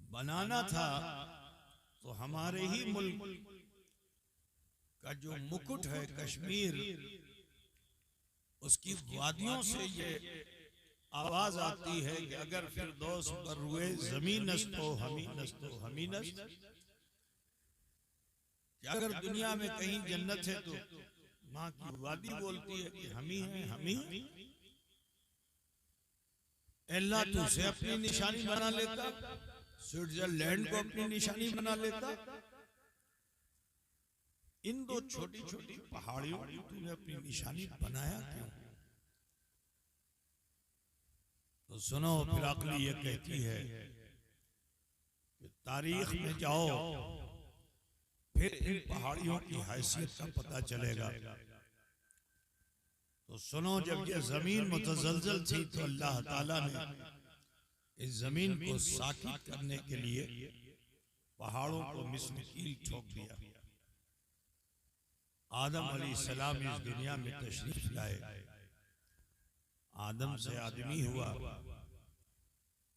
बनाना था तो हमारे ही मुल्क का जो मुकुट है कश्मीर, उसकी वादियों से ये आवाज आती है कि अगर फिरदौस पर रुए जमीन नस्तो हमी नस्तो हमी नस्त, कि अगर दुनिया में कहीं जन्नत है तो माँ की वादी बोलती है कि हम ही हैं, हम ही। अल्लाह तो उसे अपनी निशानी बना लेता, स्विट्जरलैंड को अपनी निशानी बना लेता। इन दो छोटी छोटी पहाड़ियों को तूने अपनी निशानी बनाया क्यों? तो सुनो, फिर अक्ल ये कहती है कि तारीख में जाओ, फिर इन पहाड़ियों की हैसियत का पता चलेगा। तो सुनो, जब ये जमीन मुतजलजल थी तो अल्लाह ताला ने इस जमीन को साकित करने के लिए पहाड़ों को मिस्र कील ठोक दिया। आदम अलैहिस्सलाम इस दुनिया में तशरीफ लाए, आदम से आदमी हुआ,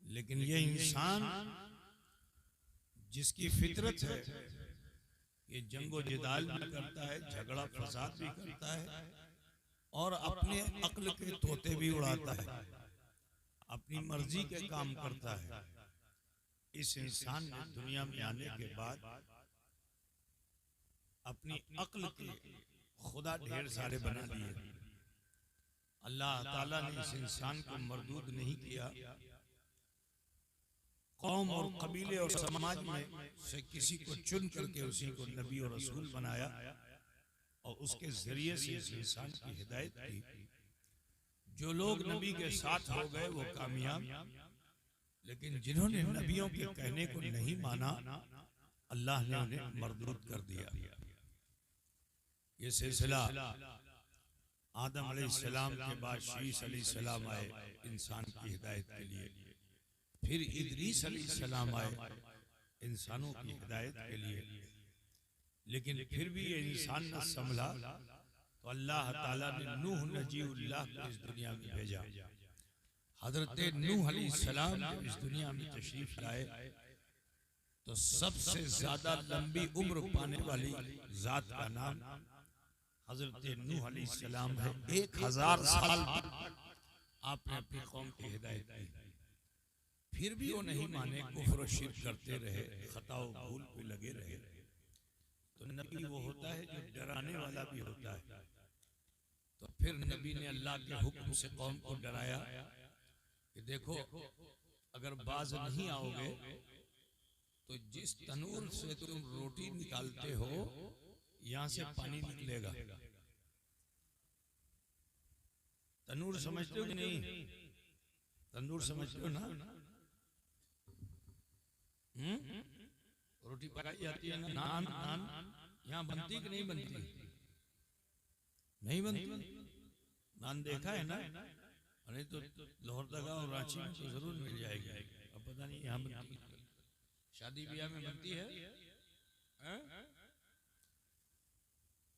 लेकिन ये इंसान जिसकी फितरत है ये जंगो जिदाल भी करता है, झगड़ा फसाद भी करता है और अपने अक्ल के तोते भी उड़ाता है, अपनी मर्जी के काम करता है। इस इंसान ने दुनिया में आने के बाद अपनी अक्ल के खुदा ढेर सारे बना लिए। अल्लाह ताला ने इस इंसान को मरदूद नहीं किया, कौम और कबीले और समाज में से किसी को चुन करके उसी को नबी और रसूल बनाया और उसके जरिए से इस इंसान की हिदायत की। जो लोग नबी के साथ हो गए वो कामयाब, लेकिन जिन्होंने नबियों के कहने को नहीं माना अल्लाह ने उन्हें मरदूद कर दिया। ये सिलसिला आदम अलैहिस्सलाम के बाद शीश अलैहिस्सलाम आए इंसान की हिदायत के लिए, फिर इदरीस अलैहिस्सलाम आए इंसानों की हिदायत के लिए, लेकिन फिर भी ये इंसान न संभला तो अल्लाह ताला ने नूह नजीउल्लाह को इस दुनिया में भेजा। हजरत नूह अलैहिस्सलाम जब इस दुनिया में तशरीफ लाए तो सबसे ज्यादा लंबी उम्र पाने वाली जात का नाम हजरत नूह अलैहिस्सलाम है। 1000 साल आपने अपनी कौम की हिदायत की, फिर भी वो नहीं माने, कुफ्र और शिर्क करते रहे, खता और भूल पे लगे रहे। तो नबी वो होता है जो डराने वाला भी होता है। तो फिर नबी ने अल्लाह के हुक्म से कौम को डराया कि देखो, अगर बाज नहीं आओगे तो जिस तनूर से तुम रोटी निकालते हो यहां से पानी निकलेगा। तनूर समझते हो कि नहीं? तंदूर समझते हो ना? रोटी पकाई जाती है ना, नान नान यहाँ बनती कि नहीं बनती? नहीं बनती। नान देखा है ना? अरे तो लोहरदगा और रांची में तो जरूर मिल जाएगी, अब पता नहीं यहाँ बनती, शादी ब्याह में बनती है,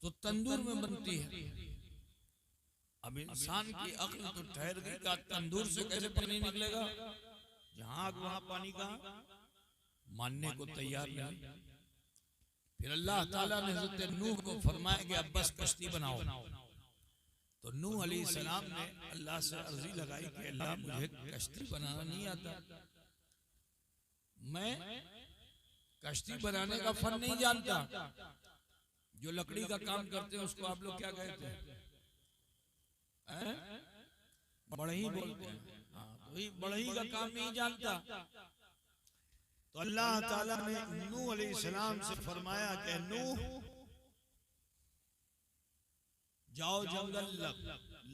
तो तंदूर में बनती है। अब इंसान की अक्ल तो ठहर गई का तंदूर से कैसे पानी निकलेगा? जहां आग वहां पानी कहां? मानने को तैयार नहीं। फिर अल्लाह ताला ने हज़रत नूह को फरमाया कि अब बस कश्ती बनाओ। तो नूह अलैहिस्सलाम ने अल्लाह से अर्जी लगाई कि अल्लाह मुझे कश्ती बनाना नहीं आता, मैं कश्ती बनाने का फन नहीं जानता। जो लकड़ी का काम करते हैं उसको आप लोग क्या कहते हैं? बढ़ई बोलते हैं। हाँ, तो बढ़ई का काम नहीं जानता। तो अल्लाह ताला ने नूह अलैहिस्सलाम से फरमाया कि नूह जाओ जंगल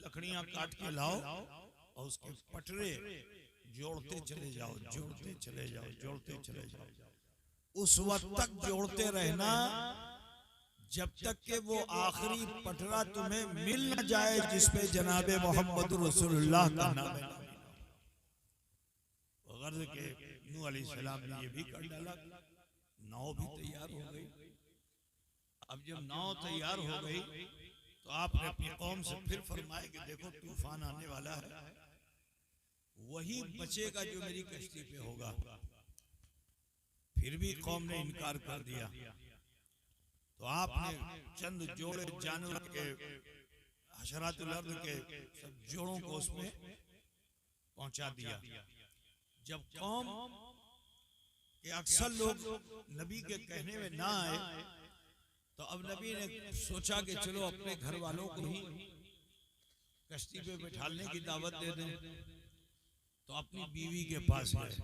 लकड़ियां काट के लाओ और उसके पटरे जोड़ते चले जाओ, जोड़ते चले जाओ, जोड़ते चले जाओ। उस वक्त तक जोड़ते रहना जब तक के वो आखिरी पटरा तुम्हें मिल न जाए जिसपे जनाबे मोहम्मद रसूलुल्लाह का नाम है। गर्ज के नूह अलैहिस्सलाम ने ये भी कर डाला, नाव भी तैयार हो गई। अब जब नाव तैयार हो गई तो आपने अपनी कौम से फिर फरमाया कि देखो तूफान आने वाला है, वही बचेगा जो मेरी कश्ती पे होगा। फिर भी कौम ने इनकार कर दिया, तो आपने चंद जोड़े जानवर के, हशरातुल अर्द के सब जोड़ों को उसमें पहुंचा दिया। जब कौम के अक्सर लोग नबी के कहने में ना आए, तो अब नबी ने सोचा कि चलो अपने घर वालों को ही कश्ती पे बैठाने की दावत दे दें। तो अपनी बीवी के पास गए।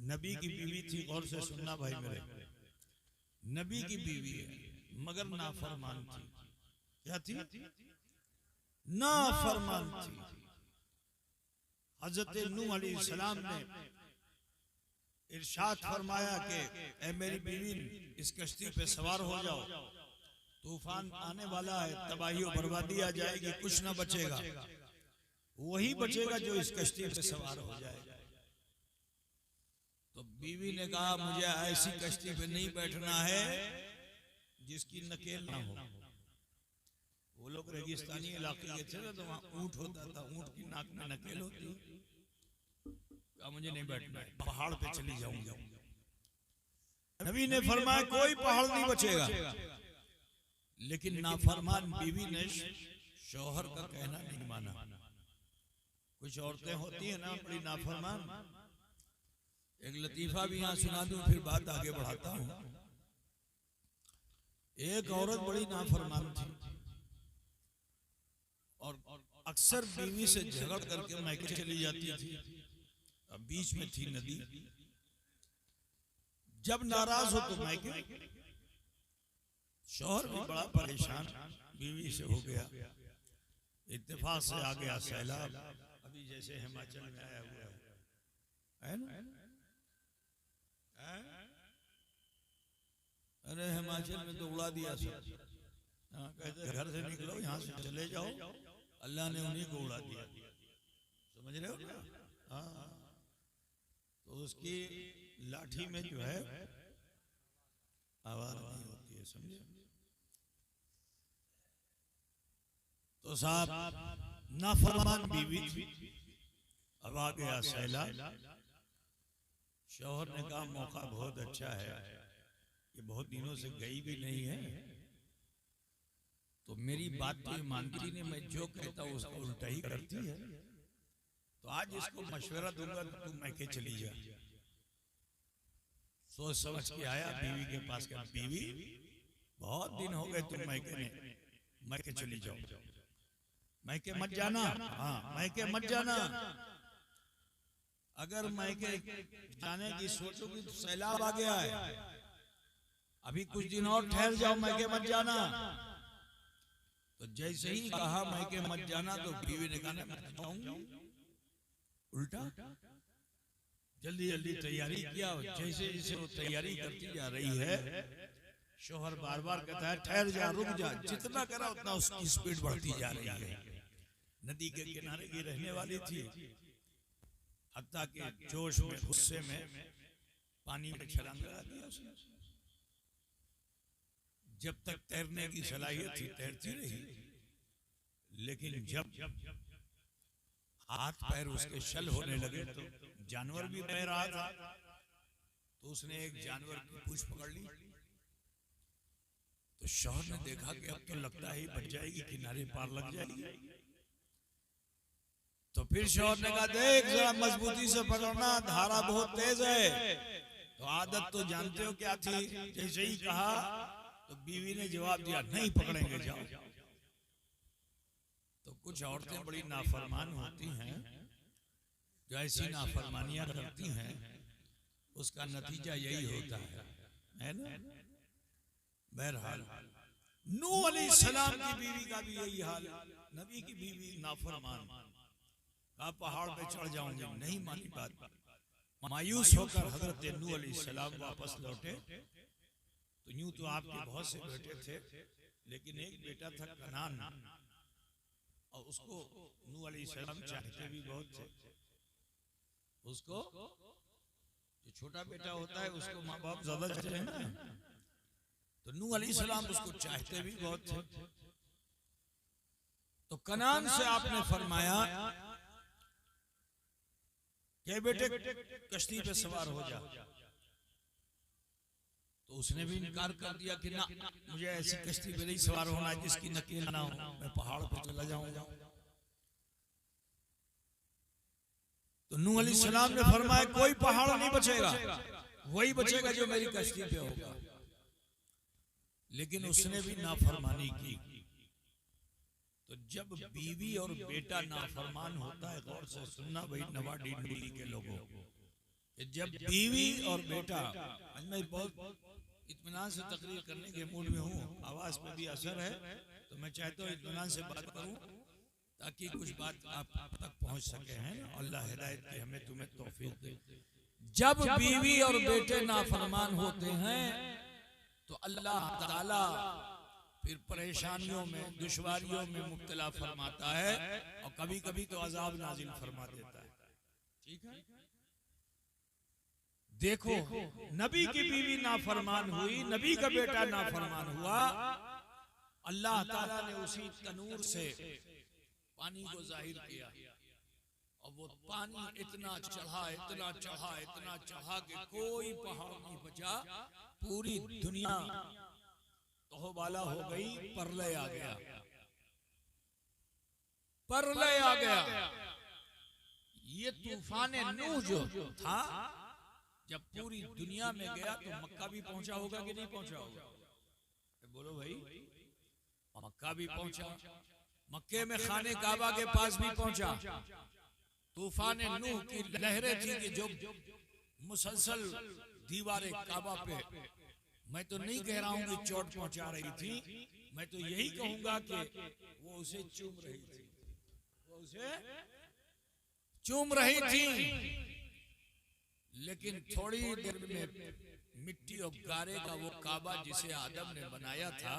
नबी की बीवी थी, गौर से सुनना भाई मेरे, नबी की बीवी है मगर नाफरमान थी। क्या थी? नाफरमान थी। हजरत नूह अलैहिस्सलाम ने इरशाद फरमाया कि ए मेरी बीवी, इस कश्ती पे सवार हो जाओ, तूफान आने वाला है, तबाही और बर्बादी आ जाएगी, कुछ ना बचेगा, वही बचेगा जो इस कश्ती पे सवार हो जाएगा। तो बीवी ने कहा मुझे ऐसी कश्ती पे नहीं बैठना है जिसकी नकेल ना हो। वो लोग रेगिस्तानी इलाके के थे ना, तो वहां ऊंट होता था, ऊंट की नाक में नकेल होती। कहा मुझे नहीं बैठना है, पहाड़ पे चली जाऊंगा। नबी ने फरमाया कोई पहाड़ नहीं बचेगा। लेकिन नाफरमान बीवी ने शौहर का कहना नहीं माना। कुछ औरतें होती है ना बड़ी नाफरमान। एक लतीफा भी यहाँ सुना दूं, फिर बात आगे बढ़ाता हूँ। एक औरत बड़ी नाफरमान थी और अक्सर बीवी से झगड़ करके मैके चली जाती थी। अब बीच में थी नदी, जब नाराज हो तो मैके। शौहर भी बड़ा परेशान बीवी से हो गया। इत्तेफाक से आ गया सैलाब, अभी जैसे हिमाचल में आया हुआ है ना? अरे हिमाचल में तो उड़ा दिया सब। कहते घर से निकलो, यहाँ से चले जाओ, अल्लाह ने उन्हीं को उड़ा दिया। समझ रहे हो ना? हाँ, तो उसकी लाठी में जो है आवाज नहीं होती है, समझे? तो साहब नाफरमान बीवी थी। अब आ गया सैलाब। शौहर ने कहा मौका बहुत अच्छा है, ये बहुत दिनों से गई भी नहीं है, तो मेरी बात तो ये मानती नहीं, मैं जो कहता हूँ उसको उल्टा ही करती है। तो आज इसको मशवरा दूंगा तो तुम मैके चली जा। सोच समझ के आया बीवी के पास, का बीवी बहुत दिन हो गए तुम मैके चली जाओ, मैके मत जाना। हाँ, मैके मत जाना। अगर मैके जाने की सोचोगी तो सैलाब आ गया है, अभी कुछ दिन और ठहर जाओ, मैके मत जाना। तो जैसे ही कहा मैके मत जाना, तो बीवी ने कहा मैं जाऊंगी। उल्टा जल्दी जल्दी तैयारी किया। जैसे जैसे वो तैयारी करती जा रही है, शौहर बार बार कहता है ठहर जा, रुक जा। जितना करा उतना उसकी स्पीड बढ़ती जा रही है। नदी के किनारे की रहने वाली थी, हत्ता के जोश में, गुस्से में पानी में छलांग लगा दिया उसने। जब तक तैरने की सलाहियत थी तैरती रही, लेकिन जब हाथ पैर उसके शल होने लगे तो जानवर भी बह रहा था, तो उसने एक जानवर की पूंछ पकड़ ली। तो शौहर ने देखा कि अब तो लगता है बच जाएगी, किनारे पार लग जाएगी। तो फिर शौहर ने कहा देख जरा मजबूती से पकड़ना, धारा बहुत तेज है। तो आदत तो जानते हो क्या थी, जैसे ही कहा तो बीवी ने जवाब दिया नहीं पकड़ेंगे, जाओ। तो कुछ औरतें बड़ी नाफरमान होती हैं, जो ऐसी नाफरमानियां करती हैं, उसका नतीजा यही होता है ना? बहरहाल नूह अलैहिस्सलाम की बीवी का भी यही हाल। नबी की बीवी नाफरमान, आप पहाड़ पे चढ़ जाऊंगे, नहीं मानी बात। मायूस होकर हजरत नूह अलैहिस्सलाम वापस लौटे। तो यूं तो आपके बहुत से बेटे थे, लेकिन एक बेटा था कनान, और उसको नूह अलैहिस्सलाम चाहते भी बहुत थे। उसको जो छोटा बेटा होता है उसको माँ बाप ज्यादा चाहते हैं ना, तो नूह अलैहिस्सलाम उसको चाहते भी बहुत थे। तो कनान से आपने फरमाया कि बेटे कश्ती पे सवार हो जा। तो उसने भी इनकार कर दिया कि ना, मुझे ऐसी कश्ती पे नहीं सवार होना है जिसकी नकील ना हो, मैं पहाड़ पे चला जाऊंगा। तो नूह अलैहिस्सलाम ने फरमाया कोई पहाड़ नहीं बचेगा, वही बचेगा जो मेरी कश्ती पे होगा। लेकिन उसने भी नाफरमानी की। तो जब बीवी और बेटा नाफरमान होता है, गौर से सुनना भाई नवाडी डोली के लोगों, जब बीवी और बेटा, आज मैं बहुत इत्मीनान से तकरीर करने के मूड में हूँ, आवाज पे भी असर है, तो मैं चाहता हूँ इत्मीनान से बात करूँ ताकि कुछ बात आप तक पहुँच सके हैं। अल्लाह हिदायत की हमें तुम्हें तौफीक दे। जब बीवी और बेटे नाफरमान होते हैं तो अल्लाह ताला फिर परेशानियों में, दुश्वारियों में मुब्तला फरमाता है और कभी कभी तो अजाब नाजिल फरमा देता है। ठीक है, देखो नबी की बीवी नाफरमान हुई, नबी का बेटा नाफरमान हुआ, अल्लाह ताला ने उसी तनूर से पानी को जाहिर किया और वो पानी इतना चढ़ा, इतना चढ़ा, इतना चढ़ा कि कोई पहाड़ नहीं बचा। पूरी दुनिया तौबाला हो गई, परलय आ गया, परलय आ गया। ये तूफान नूह जो था, जब पूरी दुनिया में गया तो मक्का भी पहुंचा होगा कि नहीं पहुंचा होगा? बोलो भाई, मक्का भी पहुंचा, मक्के में खाने काबा के पास भी पहुंचा। तूफान नूह की लहरें थी कि जो मुसलसल दीवारे काबा पे, मैं तो नहीं कह रहा हूं कि चोट पहुंचा रही थी, मैं तो यही कहूंगा कि वो उसे चूम रही थी, वो उसे चूम रही थी। लेकिन थोड़ी देर में मिट्टी और गारे का वो काबा जिसे आदम ने बनाया था,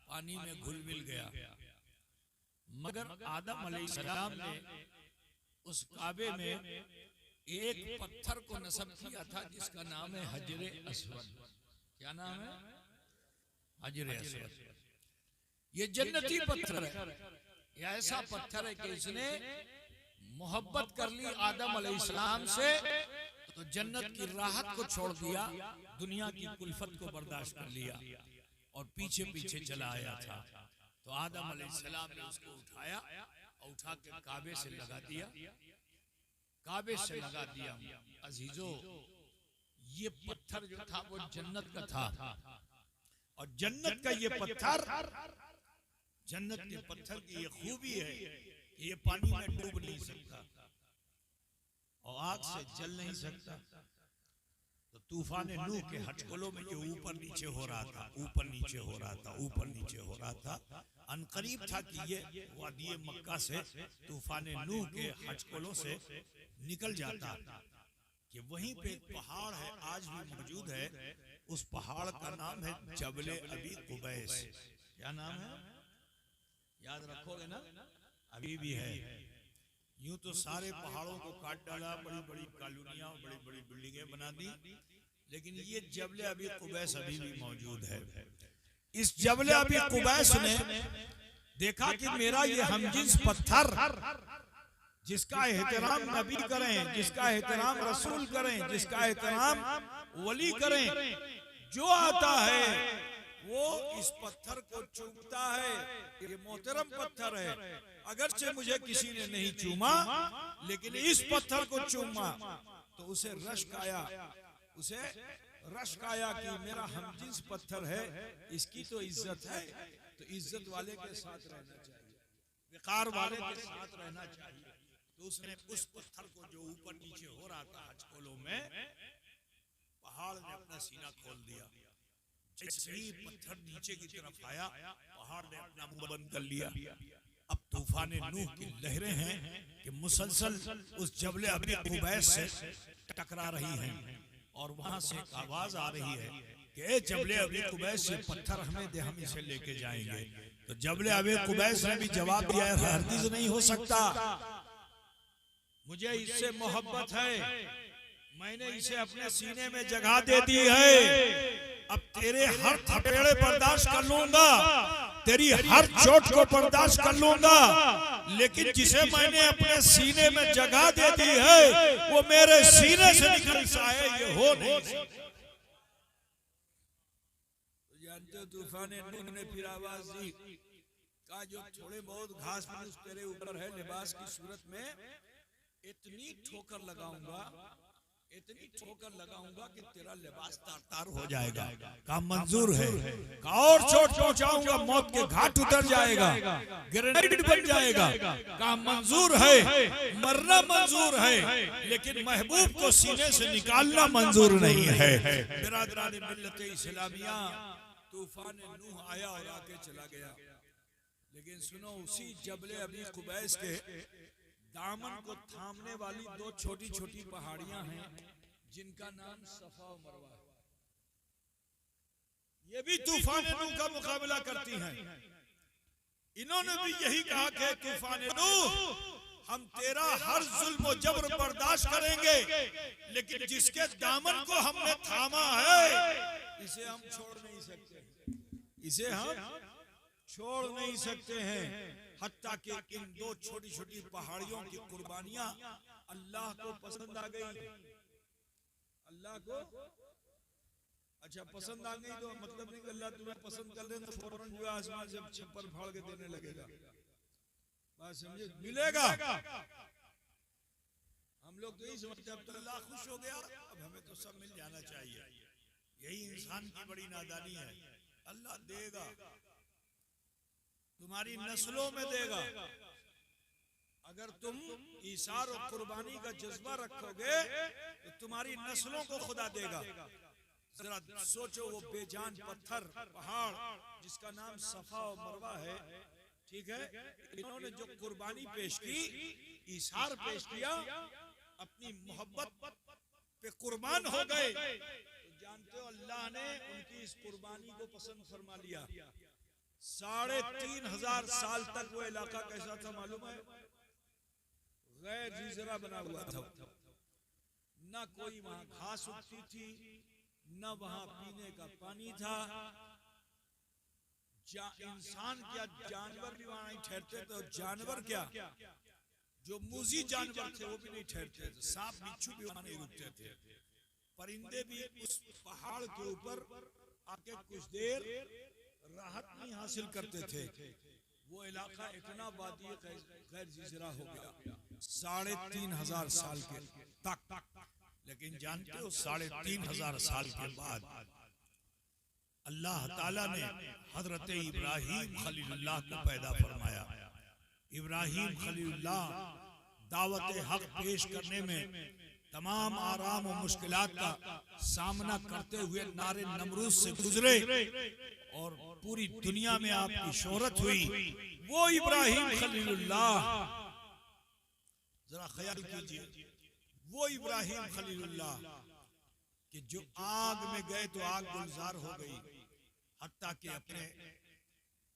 पानी में घुल मिल गया। मगर आदम अलैहिस्सलाम ने उस काबे में एक पत्थर को नस्ब किया था जिसका नाम है हजरे अस्वद। क्या नाम है? हजरे अस्वद। ये जन्नती पत्थर है, ये ऐसा पत्थर है कि इसने मोहब्बत कर ली आदम अलैहिस्सलाम से, तो जन्नत की राहत को छोड़ दिया, दुनिया की कुल्फत को बर्दाश्त कर लिया और पीछे पीछे चला आया था। तो आदम अलैहिस्सलाम ने उसको उठाया और उठा के काबे से लगा दिया, काबे से लगा दिया। अजीजों, ये पत्थर जो था वो जन्नत का था, और जन्नत का ये पत्थर, जन्नत के पत्थर की ये खूबी है कि ये पानी में डूब नहीं सकता और आग से जल नहीं सकता। तो तूफान नूह के हटकोलों में जो ऊपर नीचे हो रहा था, ऊपर नीचे हो रहा था, ऊपर नीचे हो रहा था, अनकरीब था कि ये वादी मक्का से तूफान नूह के हटकोलों से निकल जाता कि वहीं पे एक पहाड़ है, आज भी मौजूद है। उस पहाड़ का नाम है जबले अबी कुबैस। क्या नाम है? याद रखोगे ना? अभी भी है। यूं तो सारे पहाड़ों को काट डाला, बड़ी बड़ी कॉलोनियां, बड़ी बड़ी बिल्डिंगें बना दी, लेकिन ये जबले अबी कुबैस अभी भी मौजूद है। इस जबले अबी कुबैस ने देखा कि मेरा ये हमजिन्स पत्थर, जिसका एहतराम नबी करें, जिसका एहतराम रसूल करें, जिसका एहतराम वली करें, जो आता है वो इस पत्थर को चूमता है। ये मोहतरम पत्थर है, अगरचे मुझे किसी ने नहीं चूमा, लेकिन इस पत्थर को चूमा तो उसे रश्क आया, उसे रश्क आया कि मेरा हमजिन्स पत्थर है, इसकी तो इज्जत है, तो इज्जत वाले के साथ रहना चाहिए, विकार वाले के साथ रहना चाहिए। तो उसने उस पत्थर को जो ऊपर नीचे हो रहा था हजकोलों में, पहाड़ ने अपना सीना खोल दिया। जैसे ही पत्थर नीचे की तरफ आया, पहाड़ ने अपना मुंह बंद कर लिया। अब तूफान नूह की लहरें हैं कि मुसलसल उस जबले अबी कुबैस से टकरा रही हैं, और वहां से एक आवाज आ रही है कि ए जबले अबी कुबैस, ये पत्थर हमें दे, हम इसे लेके जाएंगे। तो जबले अबी कुबैस ने भी जवाब दिया, हरगिज़ नहीं हो सकता, मुझे इससे मोहब्बत है, मैंने इसे अपने सीने में जगह दे दी है। अब तेरे हर थपेड़े बर्दाश्त कर लूंगा, तेरी हर चोट को बर्दाश्त कर लूंगा, लेकिन जिसे मैंने अपने सीने में जगह दे दी है वो मेरे सीने से निकल जाए, ये हो नहीं सकता। जानते हो तूफान नूह ने फिर आवाज दी, कहा जो थोड़े बहुत घास फूस तेरे ऊपर है लिबास की सूरत में, इतनी ठोकर लगाऊंगा, इतनी ठोकर लगाऊंगा कि तेरा लिबास तार तार हो जाएगा। कहा मंजूर है। कहा और चोट पहुंचाऊंगा, मौत के घाट उतर जाएगा, ग्रेनेड बन जाएगा। कहा मंजूर है, मरना मंजूर है, लेकिन महबूब को सीने से निकालना मंजूर नहीं है। बिरादरान मिल्लत इस्लामिया, तूफान नूह आया और आके चला गया, लेकिन सुनो उसी जबले अबी कुबैस के दामन को थामने वाली दो छोटी छोटी पहाड़ियां हैं जिनका नाम सफा और मरवा है। ये भी तूफान नूह का मुकाबला करती हैं। इन्होंने भी यही कहा कि तूफान नूह, हम तेरा हर जुल्म और जबर बर्दाश्त करेंगे, लेकिन जिसके दामन को हमने थामा है इसे हम छोड़ नहीं सकते, इसे हम छोड़ नहीं सकते हैं। हत्ता कि इन दो छोटी छोटी पहाड़ियों की कुर्बानियां अल्लाह को पसंद आ गई। अल्लाह को अच्छा पसंद आ गई तो मतलब नहीं कि अल्लाह तुम्हें पसंद कर ले तो फौरन जो आसमान से छप्पर फाड़ के देने लगेगा, बात समझे, मिलेगा। हम लोग तो यही समझते अब तो अल्लाह खुश हो गया, अब हमें तो सब मिल जाना चाहिए। यही इंसान की बड़ी नादानी है। अल्लाह देगा, तुम्हारी नस्लों में देगा। अगर तुम ईसार और कुर्बानी का जज्बा रखोगे तो तुम्हारी नस्लों को खुदा देगा। जरा सोचो वो बेजान पत्थर पहाड़ जिसका नाम सफा और मरवा है, ठीक है, इन्होंने जो कुर्बानी पेश की, ईसार पेश किया, अपनी मोहब्बत पे कुर्बान हो गए, तो जानते हो अल्लाह ने उनकी इस कुर्बानी को पसंद फरमा लिया। 3,500 साल तक वो इलाका कैसा था मालूम है? गैर जीजरा बना हुआ था, न कोई वहां घास उगती थी, न वहां पीने का पानी था। इंसान क्या जानवर भी वहां नहीं ठहरते थे, और जानवर क्या जो मूजी जानवर थे वो भी नहीं ठहरते थे, सांप बिच्छू भी वहां नहीं रुकते थे। परिंदे भी उस पहाड़ के ऊपर आके कुछ देर राहत नहीं हासिल करते थे। वो इलाका इतना वादी गैर जीजरा हो गया 3,500 साल के तक। लेकिन जानते हो 3,500 साल के बाद अल्लाह ताला ने हजरत इब्राहिम खलीलुल्लाह को पैदा फरमाया। इब्राहिम खलीलुल्लाह दावत हक पेश करने में तमाम आराम और मुश्किलात का सामना करते हुए नारे नमरूज से गुजरे और पूरी दुनिया में आपकी शोहरत हुई। वो इब्राहिम खलीलुल्लाह, जरा ख्याल कीजिए, वो इब्राहिम खलीलुल्लाह कि जो आग में गए तो आग गुलजार हो गई, हत्ता कि अपने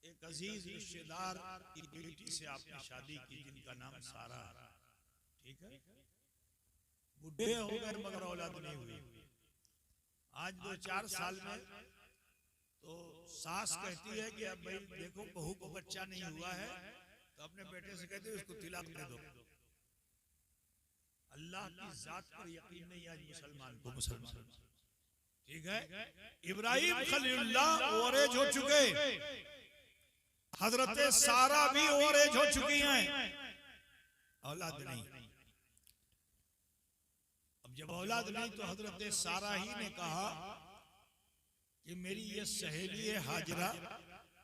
एक अजीज रिश्तेदार की बेटी से आपने शादी की जिनका नाम सारा, ठीक है, बुढ़े हो गए मगर औलाद नहीं हुई। आज 2-4 साल में तो सास कहती है कि अब भाई देखो बहू को बच्चा नहीं हुआ है तो अपने बेटे से कहते उसको तिलाक दे दो। अल्लाह की जात पर यकीन नहीं आज मुसलमान को, मुसलमान, ठीक है। इब्राहिम खलीलुल्लाह ओवरेज हो चुके, हजरत सारा भी ओवरेज हो चुकी हैं, औलाद नहीं। अब जब औलाद नहीं तो हजरत सारा ही ने कहा कि मेरी ये सहेली है हाजरा,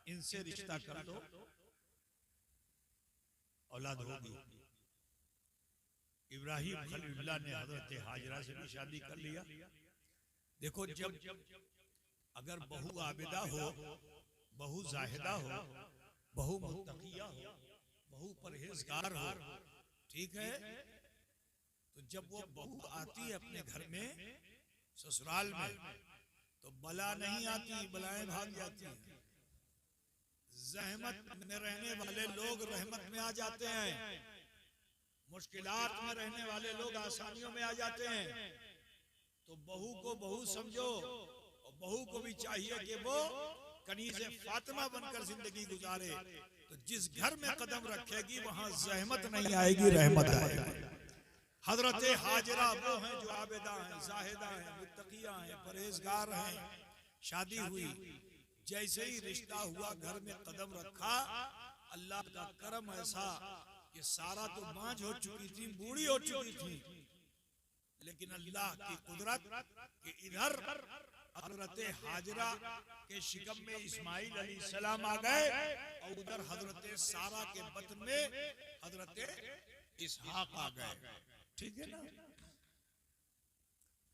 इनसे रिश्ता कर दो, औलाद होगी। इब्राहिम खलीलुल्लाह ने हजरत हाजरा से भी शादी कर लिया। देखो जब अगर बहू आबिदा हो, बहू जाहिदा हो, बहू मुत्तकिया हो, बहू परहेजगार हो, ठीक है, तो जब वो बहू आती है अपने घर में ससुराल में तो बला नहीं आती, बलाएं भाग जाती हैं। जहमत में रहने वाले लोग रहमत में आ जाते हैं, मुश्किलात में रहने वाले लोग आसानियों में आ जाते हैं। तो बहू को बहू समझो, और बहू को भी चाहिए कि वो कनीज़े फातिमा बनकर जिंदगी गुजारे। तो जिस घर में कदम रखेगी वहां जहमत नहीं आएगी, रहमत आएगी। हजरत हाजरा वो हैं जो आबिदा हैं, जाहिदा हैं, मुत्तकिया हैं, परहेजगार हैं, शादी हुई, जैसे ही रिश्ता हुआ, घर में कदम रखा, अल्लाह का करम ऐसा कि सारा तो बांझ हो चुकी थी, बूढ़ी हो चुकी थी, लेकिन अल्लाह की कुदरत कि इधर हजरत हाजरा के शिकम में इस्माइल अलैहिस्सलाम आ गए और उधर हजरत सारा के बतन में हजरत इसहाक आ गए। ठीक है ना।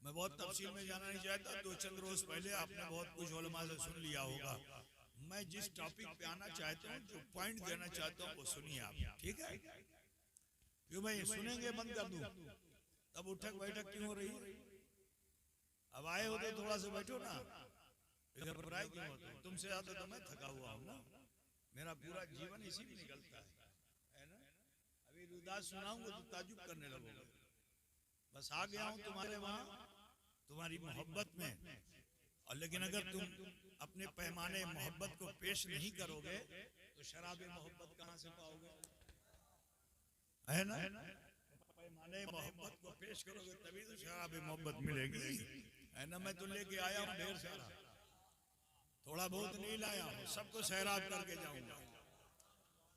मैं बहुत तफसील में जाना नहीं चाहता, 2 रोज पहले आपने बहुत कुछ उलमा से सुन लिया होगा। मैं जिस टॉपिक पे आना चाहता हूँ, जो पॉइंट देना चाहता हूँ, वो सुनिए आप। ठीक है, क्यों भाई सुनेंगे बंद कर दूं? तब उठक बैठक क्यों हो रही? अब आए हो तो थोड़ा सा बैठो ना, इधर घबराए क्यों होते? तुमसे ज्यादा तो मैं थका हुआ हूँ ना, मेरा पूरा जीवन इसी में निकलता है ना। अभी उदास सुनाऊंगा तो ताजुब करने लगोगे। बस आ गया हूँ तुम्हारे वहां, तुम्हारी मोहब्बत में, और लेकिन अगर तुम अपने पैमाने मोहब्बत को पेश नहीं करोगे तो शराब मोहब्बत कहां से पाओगे? है ना। पैमाने मोहब्बत को पेश करोगे तभी तो शराब मोहब्बत मिलेगी, है ना। मैं तो लेके आया हूँ ढेर सारा, थोड़ा बहुत नहीं लाया हूँ, सबको सैराब करके जाऊंगा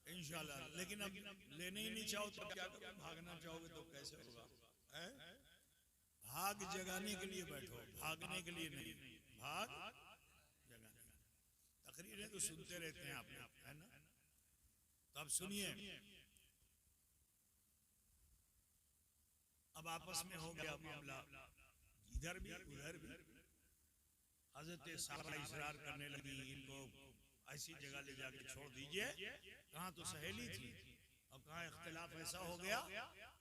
इंशाल्लाह। लेकिन अब लेने ही नहीं चाहो तो क्या करो? भागना चाहोगे तो कैसे होगा? भाग जगाने के लिए बैठो, भागने के लिए नहीं, भाग जगाने। तकरीरें तो सुनते रहते हैं आप, है ना। तो अब सुनिए, अब आपस में हो गया मामला, इधर भी उधर भी। हजरत सारा इसरार करने लगी, इनको ऐसी जगह ले जाके छोड़ दीजिए। कहाँ तो सहेली थी, अब कहाँ इख्तिलाफ ऐसा हो गया।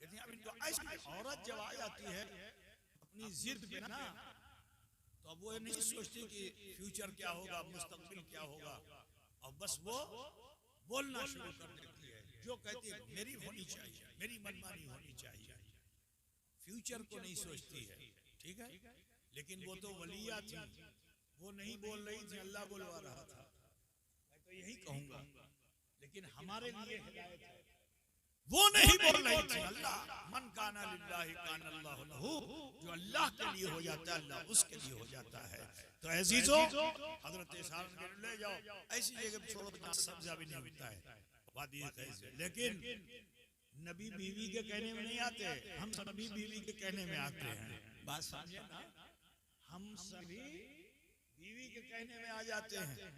लेकिन अब इनको ऐसी औरत जब आ जाती है अपनी जिद पे ना, तो अब वो नहीं सोचती कि फ्यूचर क्या होगा, मुस्तकबिल क्या होगा, और बस वो बोलना शुरू कर देती है। जो कहती है मेरी होनी चाहिए, मेरी मनमानी होनी चाहिए, फ्यूचर को नहीं सोचती है। ठीक है, लेकिन वो तो वलिया थी, वो नहीं बोल रही थी, अल्लाह बोलवा रहा था। मैं तो यही कहूंगा, लेकिन हमारे लिए हिदायत है, वो नहीं बोल रही थी। अल्लाह मन काना लिल्लाहि काना अल्लाहु लहू, जो अल्लाह के लिए हो जाता है अल्लाह उसके लिए हो जाता है। तो अजीजों, हजरत सारा के ले जाओ ऐसी जगह पे छोड़ो जहाँ सब्जा भी नहीं होता है, वादी कैसे। लेकिन नबी बीवी के कहने में नहीं आते, हम नबी बीवी के कहने में आते हैं। बात समझे ना, हम सभी बीवी के कहने में आ जाते हैं,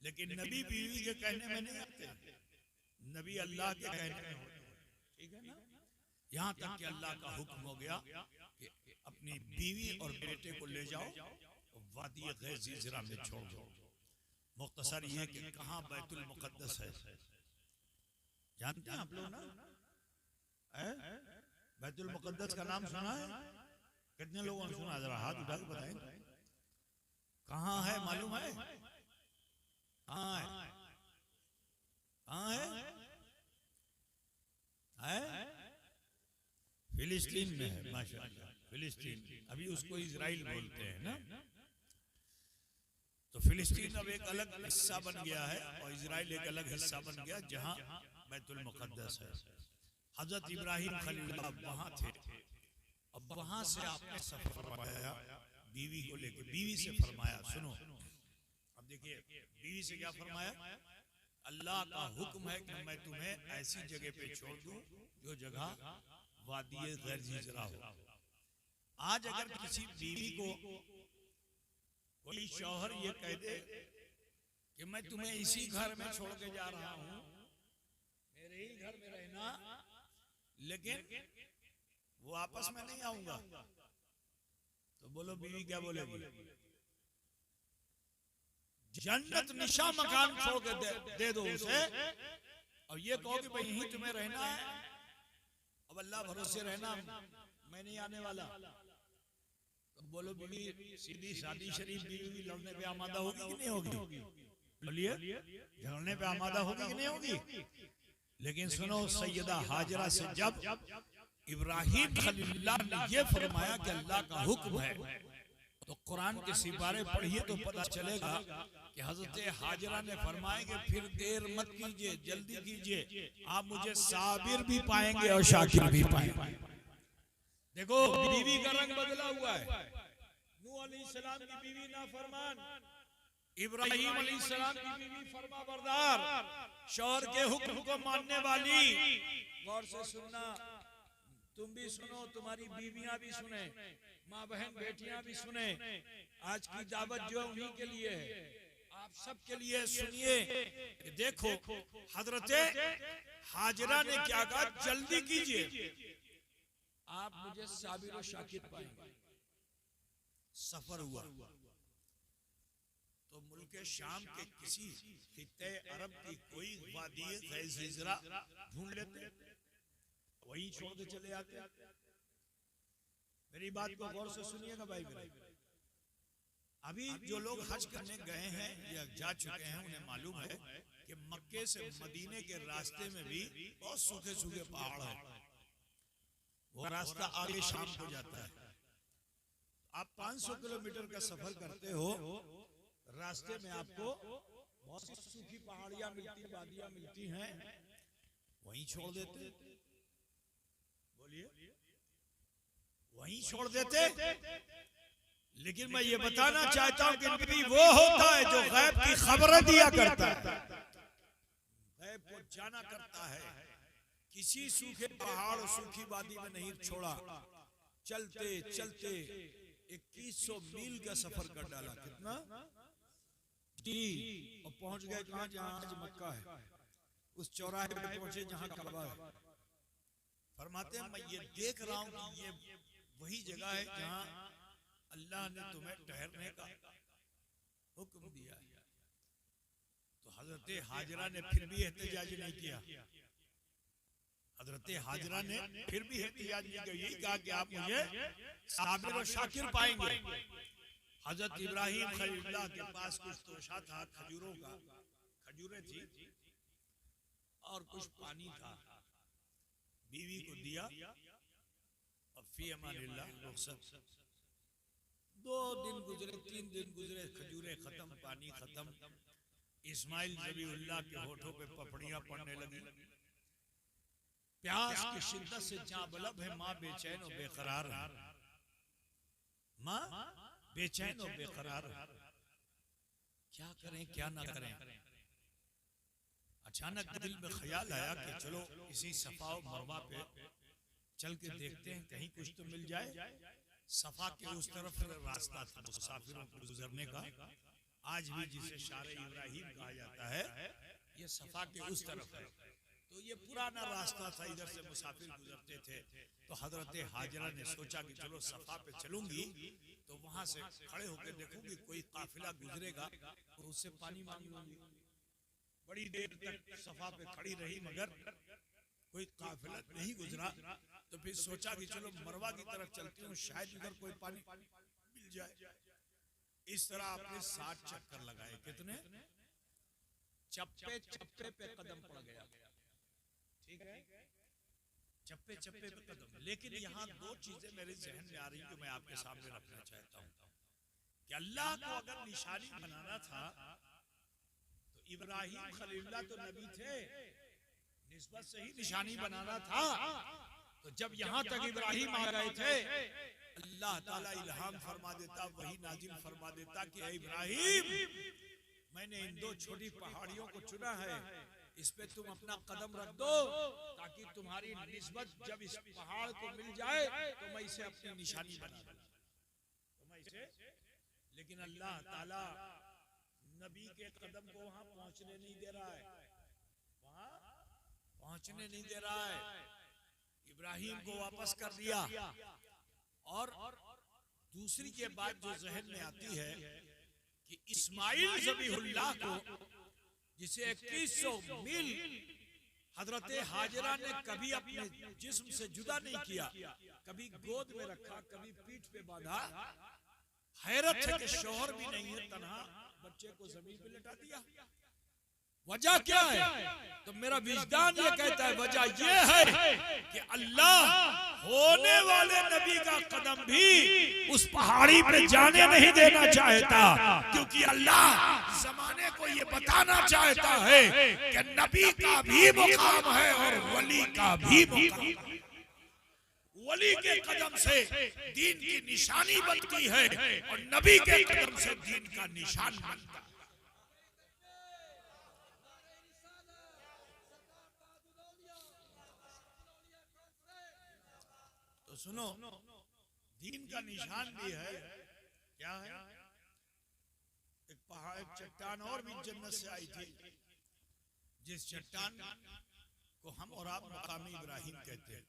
लेकिन नबी बीवी के कहने में नहीं आते, नबी अल्लाह के कहने में होते हैं। ठीक है ना। यहाँ तक कि अल्लाह का हुक्म हो गया कि अपनी बीवी और बेटे को ले जाओ और वादी ग़ज़ीज़रा में छोड़ दो। मुख्तसर ये कि कहाँ बैतुल मुक़द्दस है, जानते हैं आप लोग ना? बैतुल मुक़द्दस का नाम सुना है? कितने लोगों ने सुना? जरा हाथ उठा के बताएं, कहाँ है? मालूम है कहाँ है? कहाँ है? फिलिस्तीन में है, माशाअल्लाह। फिलिस्तीन, अभी उसको इजराइल बोलते हैं ना। तो फिलिस्तीन अब एक अलग हिस्सा बन गया है और इजराइल एक अलग हिस्सा बन गया, जहाँ बैतुल मुक़द्दस है। हजरत इब्राहिम खलीलुल्लाह वहाँ थे। अब वहाँ से आपने सफर फरमाया बीवी को लेके, बीवी से फरमाया सुनो। अब देखिए बीवी से क्या फरमाया? अल्लाह का हुक्म है कि मैं तुम्हें ऐसी जगह पे छोड़ दूं जो जगह वादी ग़ज़ीज़रा हो। आज अगर किसी बीवी को कोई शौहर ये कह दे कि मैं तुम्हें इसी घर में छोड़ के जा रहा हूँ, मेरे ही घर में रहना, लेकिन वो आपस में नहीं आऊंगा, तो बोलो बीवी क्या बोलेगी? जन्नत निशा मकान छोड़ के दे दो उसे, और ये कहो कि भाई यहीं तुम्हें रहना है, अब अल्लाह भरोसे रहना, मैं नहीं आने वाला। तो बोलो बीवी, सीधी शादी शरीफ बीवी लड़ने पे आमादा होगी कि नहीं होगी? बोलिए, झगड़ने पे आमादा होगी कि नहीं होगी? लेकिन सुनो, सैयदा हाजरा से जब इब्राहिम खलीलुल्लाह ने ये फरमाया कि अल्लाह का हुक्म है, तो कुरान के सिपारे पढ़िए तो पता चलेगा कि हजरत हाजरा ने फरमाया कि फिर देर मत कीजिए, जल्दी कीजिए, आप मुझे साबिर भी पाएंगे और शाकिर भी पाएंगे। देखो बीवी का रंग बदला हुआ है। नूह अलैहिस्सलाम की बीवी नाफरमान, इब्राहिम अलैहिस्सलाम की बीवी फरमाबरदार, शौहर के हुक्म को मानने वाली। गौर से सुनना, तुम भी सुनो, तुम्हारी बीवियां भी सुने, माँ बहन बेटियां भी सुने। आज की दावत जो उन्हीं के लिए है, आप सबके लिए सुनिए। देखो हजरते हाजरा ने क्या कहा, जल्दी कीजिए, आप मुझे साबिर और शाकिर पाएंगे। सफर हुआ तो मुल्क शाम के किसी खित्ते अरब की कोई वादी हिजरा ढूंढ लेते, वहीं छोड़ के चले आते। मेरी बात को गौर से सुनिएगा भाई मेरे। अभी जो लोग हज करने गए हैं या जा चुके हैं, उन्हें मालूम है कि मक्के से मदीने के रास्ते में भी बहुत सूखे सूखे पहाड़ है। वो रास्ता आगे शाम को जाता है। आप 500 किलोमीटर का सफर करते हो, रास्ते में आपको बहुत सी सूखी पहाड़ियां मिलती, वादियां मिलती हैं, वहीं छोड़ देते। बोलिए, वहीं छोड़ देते। लेकिन मैं ये बताना चाहता हूं कि नबी वो होता है जो गैब की खबरें दिया करता है, गैब को जाना करता है। किसी सूखे पहाड़ सूखी वादी में नहीं छोड़ा, चलते चलते 2100 मील का सफर कर डाला। कितना जी, और पहुंच गए कहां, जहां आज मक्का है। उस चौराहे पे पहुंचे जहां काबा है। फरमाते हैं मैं ये देख रहा हूं कि ये वही जगह है जहां अल्लाह ने तुम्हें ठहरने का हुक्म दिया है। तो हजरत हाजरा ने फिर भी एहतजाज नहीं किया। हजरत हाजरा ने फिर भी एहतजाज नहीं किया, यही कहा कि आप मुझे साबिर और शाकिर पाएंगे। हजरत इब्राहिम खलीलुल्लाह के पास कुछ तोशा था, खजूरों का, खजूरें थी और कुछ पानी था। बीवी को दिया और फी अमानिल्लाह रुखसत। 2 दिन गुजरे, 3 दिन गुजरे, खजूरें खत्म, पानी खत्म। इस्माइल ज़बीहुल्लाह के होठों पे पपड़ियां पड़ने लगी। प्यास की शिद्दत से जाबलब है, माँ बेचैन और बेकरार है। माँ बेचैन और बेकरार है, क्या करें क्या ना करें। अचानक दिल में ख्याल आया कि चलो इसी सफा और मरवा पे चल के देखते हैं, कहीं कुछ तो मिल जाए। सफा के उस तरफ रास्ता था मुसाफिरों को गुजरने का। आज भी जिसे शारे इब्राहिम कहा जाता है, ये सफा के उस तरफ है। तो ये पुराना रास्ता था, इधर से मुसाफिर गुजरते थे। तो हजरत हाजरा ने सोचा कि चलो सफा पे चलूंगी तो वहां से खड़े होकर देखूंगी कोई काफिला गुजरेगा तो उससे पानी मांगूंगी। बड़ी देर तक सफा पे खड़ी रही मगर कोई काफिला नहीं गुजरा। तो फिर सोचा कि चलो मरवा की तरफ चलती हूँ, शायद इधर कोई पानी मिल जाए। इस तरह आपने 60 चक्कर लगाए। कितने? चप्पे चप्पे पे कदम पड़ गया। ठीक है, चप्पे चप्पे पे कदम। लेकिन यहाँ 2 चीजें मेरे जहन में आ रही जो मैं आपके सामने रखना चाहता हूँ कि अल्लाह को अगर निशानी बनाना था तो इब्राहिम खलीलुल्लाह तो नबी थे, निस्बत से ही निशानी बनाना था। तो जब यहाँ तक इब्राहिम आ गए थे, अल्लाह ताला इल्हाम फरमा देता, वही नाजिल फरमा देता कि इब्राहिम, मैंने इन 2 छोटी पहाड़ियों को चुना है, इस पे तुम अपना कदम रख दो ताकि तुम्हारी निस्बत जब इस पहाड़ को मिल जाए तो मैं इसे अपनी निशानी बना दूं। तो मैं इसे, लेकिन अल्लाह ताला नबी के कदम को वहां पहुंचने नहीं दे रहा है, वहां पहुंचने नहीं दे रहा है। इब्राहिम को वापस कर दिया। और दूसरी के बाद जो जहन में आती है कि इस्माइल ज़बीहुल्लाह को, जिसे 2100 मील हजरत हाजरा ने कभी अपने जिस्म से जुदा नहीं किया, कभी गोद में रखा, कभी पीठ पे बांधा। हैरत है कि शौहर भी नहीं है, तन्हा बच्चे को जमीन पे लेटा दिया। वजह क्या है? तो मेरा विजदान ये कहता है वजह ये है कि अल्लाह होने वाले नबी का कदम भी उस पहाड़ी पे जाने नहीं देना चाहता, क्योंकि अल्लाह जमाने को ये बताना चाहता है कि नबी का भी मुकाम है और वली का भी मुकाम है। वली के कदम से दीन की निशानी बनती है और नबी के कदम से दीन का निशान बनता है। सुनो, दीन का निशान भी है। क्या है? एक पहाड़, एक चट्टान और भी जन्नत से आई थी, जिस चट्टान को हम और आप मकामी इब्राहिम कहते हैं।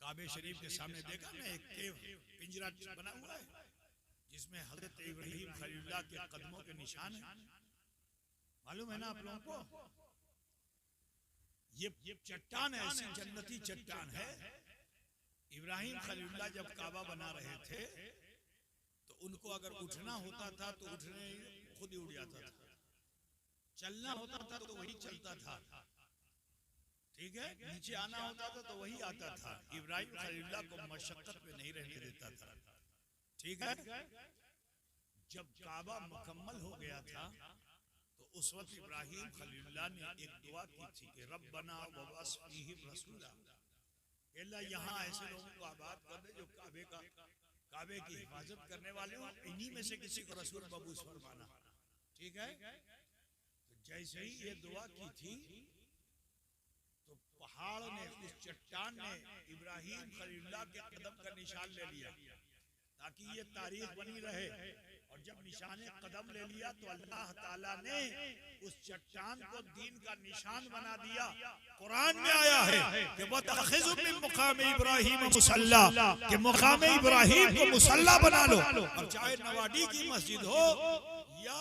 काबे शरीफ के सामने देखा ना, एक केव, पिंजरा बना हुआ है जिसमें हजरत इब्राहिम खलीलुल्लाह के कदमों के निशान है। मालूम है ना आप लोगों को? ये चट्टान ऐसी जन्नती चट्टान है। इब्राहिम खलीलुल्लाह जब काबा बना रहे थे तो उनको अगर उठना होता था तो उठने खुद ही उड़ जाता था, चलना होता था तो वही चलता था, ठीक है, नीचे आना होता था तो वही आता था। इब्राहिम खलीलुल्लाह को मशक्कत में नहीं रहने देता था, ठीक है। जब काबा मुकम्मल हो गया था तो उस वक्त इब्राहिम खलीलुल्लाह ने एक दुआ की थी कि रब्बना वबअस फीहिम रसूला, अल्लाह यहाँ ऐसे लोगों को आबाद कर दे जो काबे की हिफाजत करने वाले हो, इन्हीं में से किसी को रसूल मबूस फरमाना, ठीक है। तो जैसे ही ये दुआ की थी तो पहाड़ ने, उस चट्टान ने इब्राहिम खलीलुल्लाह के कदम का निशान ले लिया ताकि ये तारीख बनी रहे। और जब निशान कदम ले लिया तो अल्लाह ताला ने उस चट्टान को दीन का निशान बना दिया। कुरान में आया है कि वतखिज़ु मिन मुकाम इब्राहिम मुसल्ला, कि मुकाम इब्राहिम को मुसल्ला बना लो, और चाहे नवाडी की मस्जिद हो या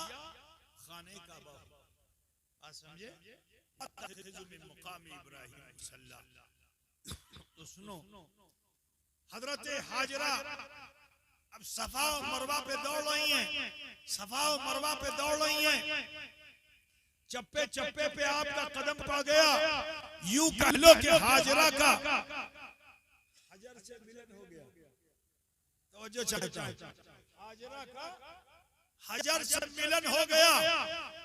खाने काबा हो। आप समझे? वतखिज़ु मिन मुकाम इब्राहिम मुसल्ला। तो सुनो, हजरत हाजरा अब सफा और मरवा पे दौड़ रही हैं, सफा और मरवा पे दौड़ रही हैं। चप्पे चप्पे पे आपका कदम पड़ गया, यूं कह लो कि हाजरा का हजर से मिलन हो गया। तवज्जो चाहता हूं, हाजरा का हजर से मिलन हो गया।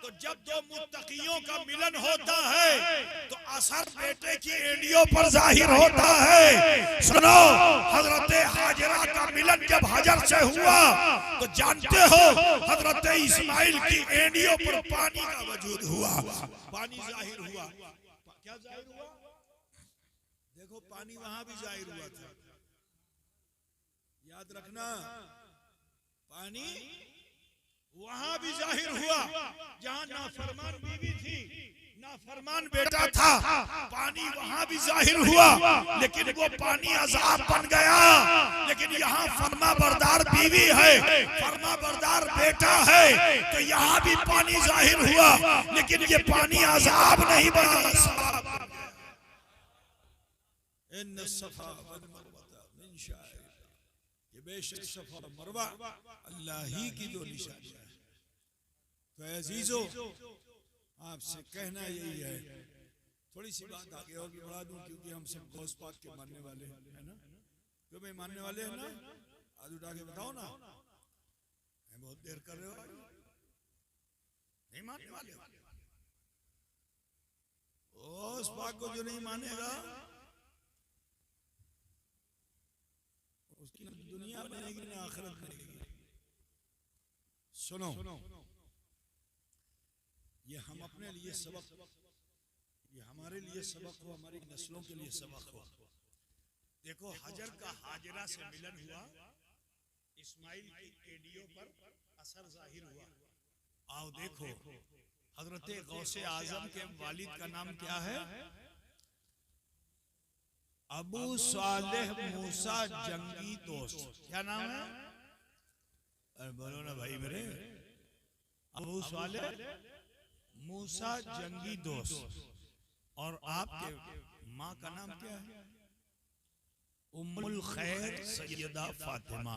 तो जब दो मुत्तकियों का मिलन होता है तो असर बेटे की एंडियों पर जाहिर होता है। सुनो, हजरत हाजरा का मिलन जब हजर से हुआ तो जानते हो हजरत इस्माइल की एंडियों पर पानी का वजूद हुआ, पानी जाहिर हुआ। क्या जाहिर हुआ? देखो, पानी वहां भी जाहिर हुआ था, याद रखना, पानी वहां भी जाहिर हुआ जहां नाफरमान बीवी थी, नाफरमान बेटा था, पानी वहां भी जाहिर हुआ, लेकिन वो पानी अजाब बन गया। लेकिन यहाँ फरमा बरदार बीवी है, फरमा बरदार बेटा है, तो यहाँ भी पानी जाहिर हुआ, लेकिन ये पानी अजाब नहीं बना। ये बेशक सफा और मरवा अल्लाह ही की दो निशानियां हैं। तो अजीजो, आपसे कहना यही है, थोड़ी सी बात आगे और भी बढ़ा दूं क्योंकि हम सब गौस पाक के मानने वाले हैं, है ना? क्यों भाई मानने वाले हैं ना? आज उठा के बताओ ना, बहुत देर कर रहे हो, नहीं मानने वाले? गौस पाक को जो नहीं मानेगा उसकी दुनिया बनेगी ना आखिरत बनेगी। सुनो, ये हम अपने लिए सबक, ये हमारे लिए सबक हो, हमारी नस्लों के लिए सबक हो। देखो, हजर का हाजरा से मिलन हुआ, इस्माइल की एडियो पर असर जाहिर हुआ। आओ देखो, हजरत गौसे आजम के वालिद का नाम क्या है? अबू सालेह मूसा जंगी दोस्त। क्या नाम है? अरे बोलो ना भाई मेरे। अबू सालेह मूसा जंगी दोस्त। और आपके माँ का नाम क्या है? उम्मुल खैर सैयदा फातिमा।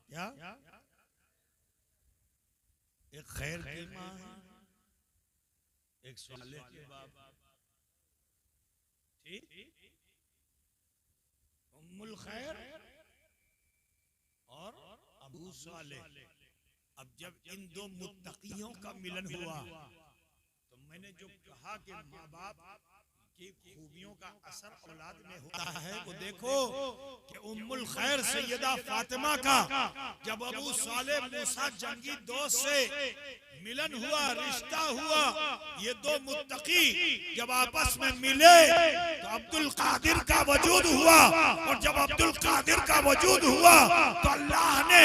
क्या? एक खैर की माँ है, एक सालेह के बाप। ठीक, उम्मुल खैर और अबू सालेह। अब जब इन दो मुत्तकियों का मिलन हुआ तो मैंने जो कहा कि माँ बाप की खूबियों का असर औलाद में होता है। वो देखो कि उम्मुल खैर सैयदा फातिमा का जब अबू साले मूसा जंगी दोस्त से मिलन हुआ, रिश्ता हुआ, ये दो मुत्तकी जब आपस में मिले तो अब्दुल कादिर का वजूद हुआ, और जब अब्दुल कादिर का वजूद हुआ तो अल्लाह ने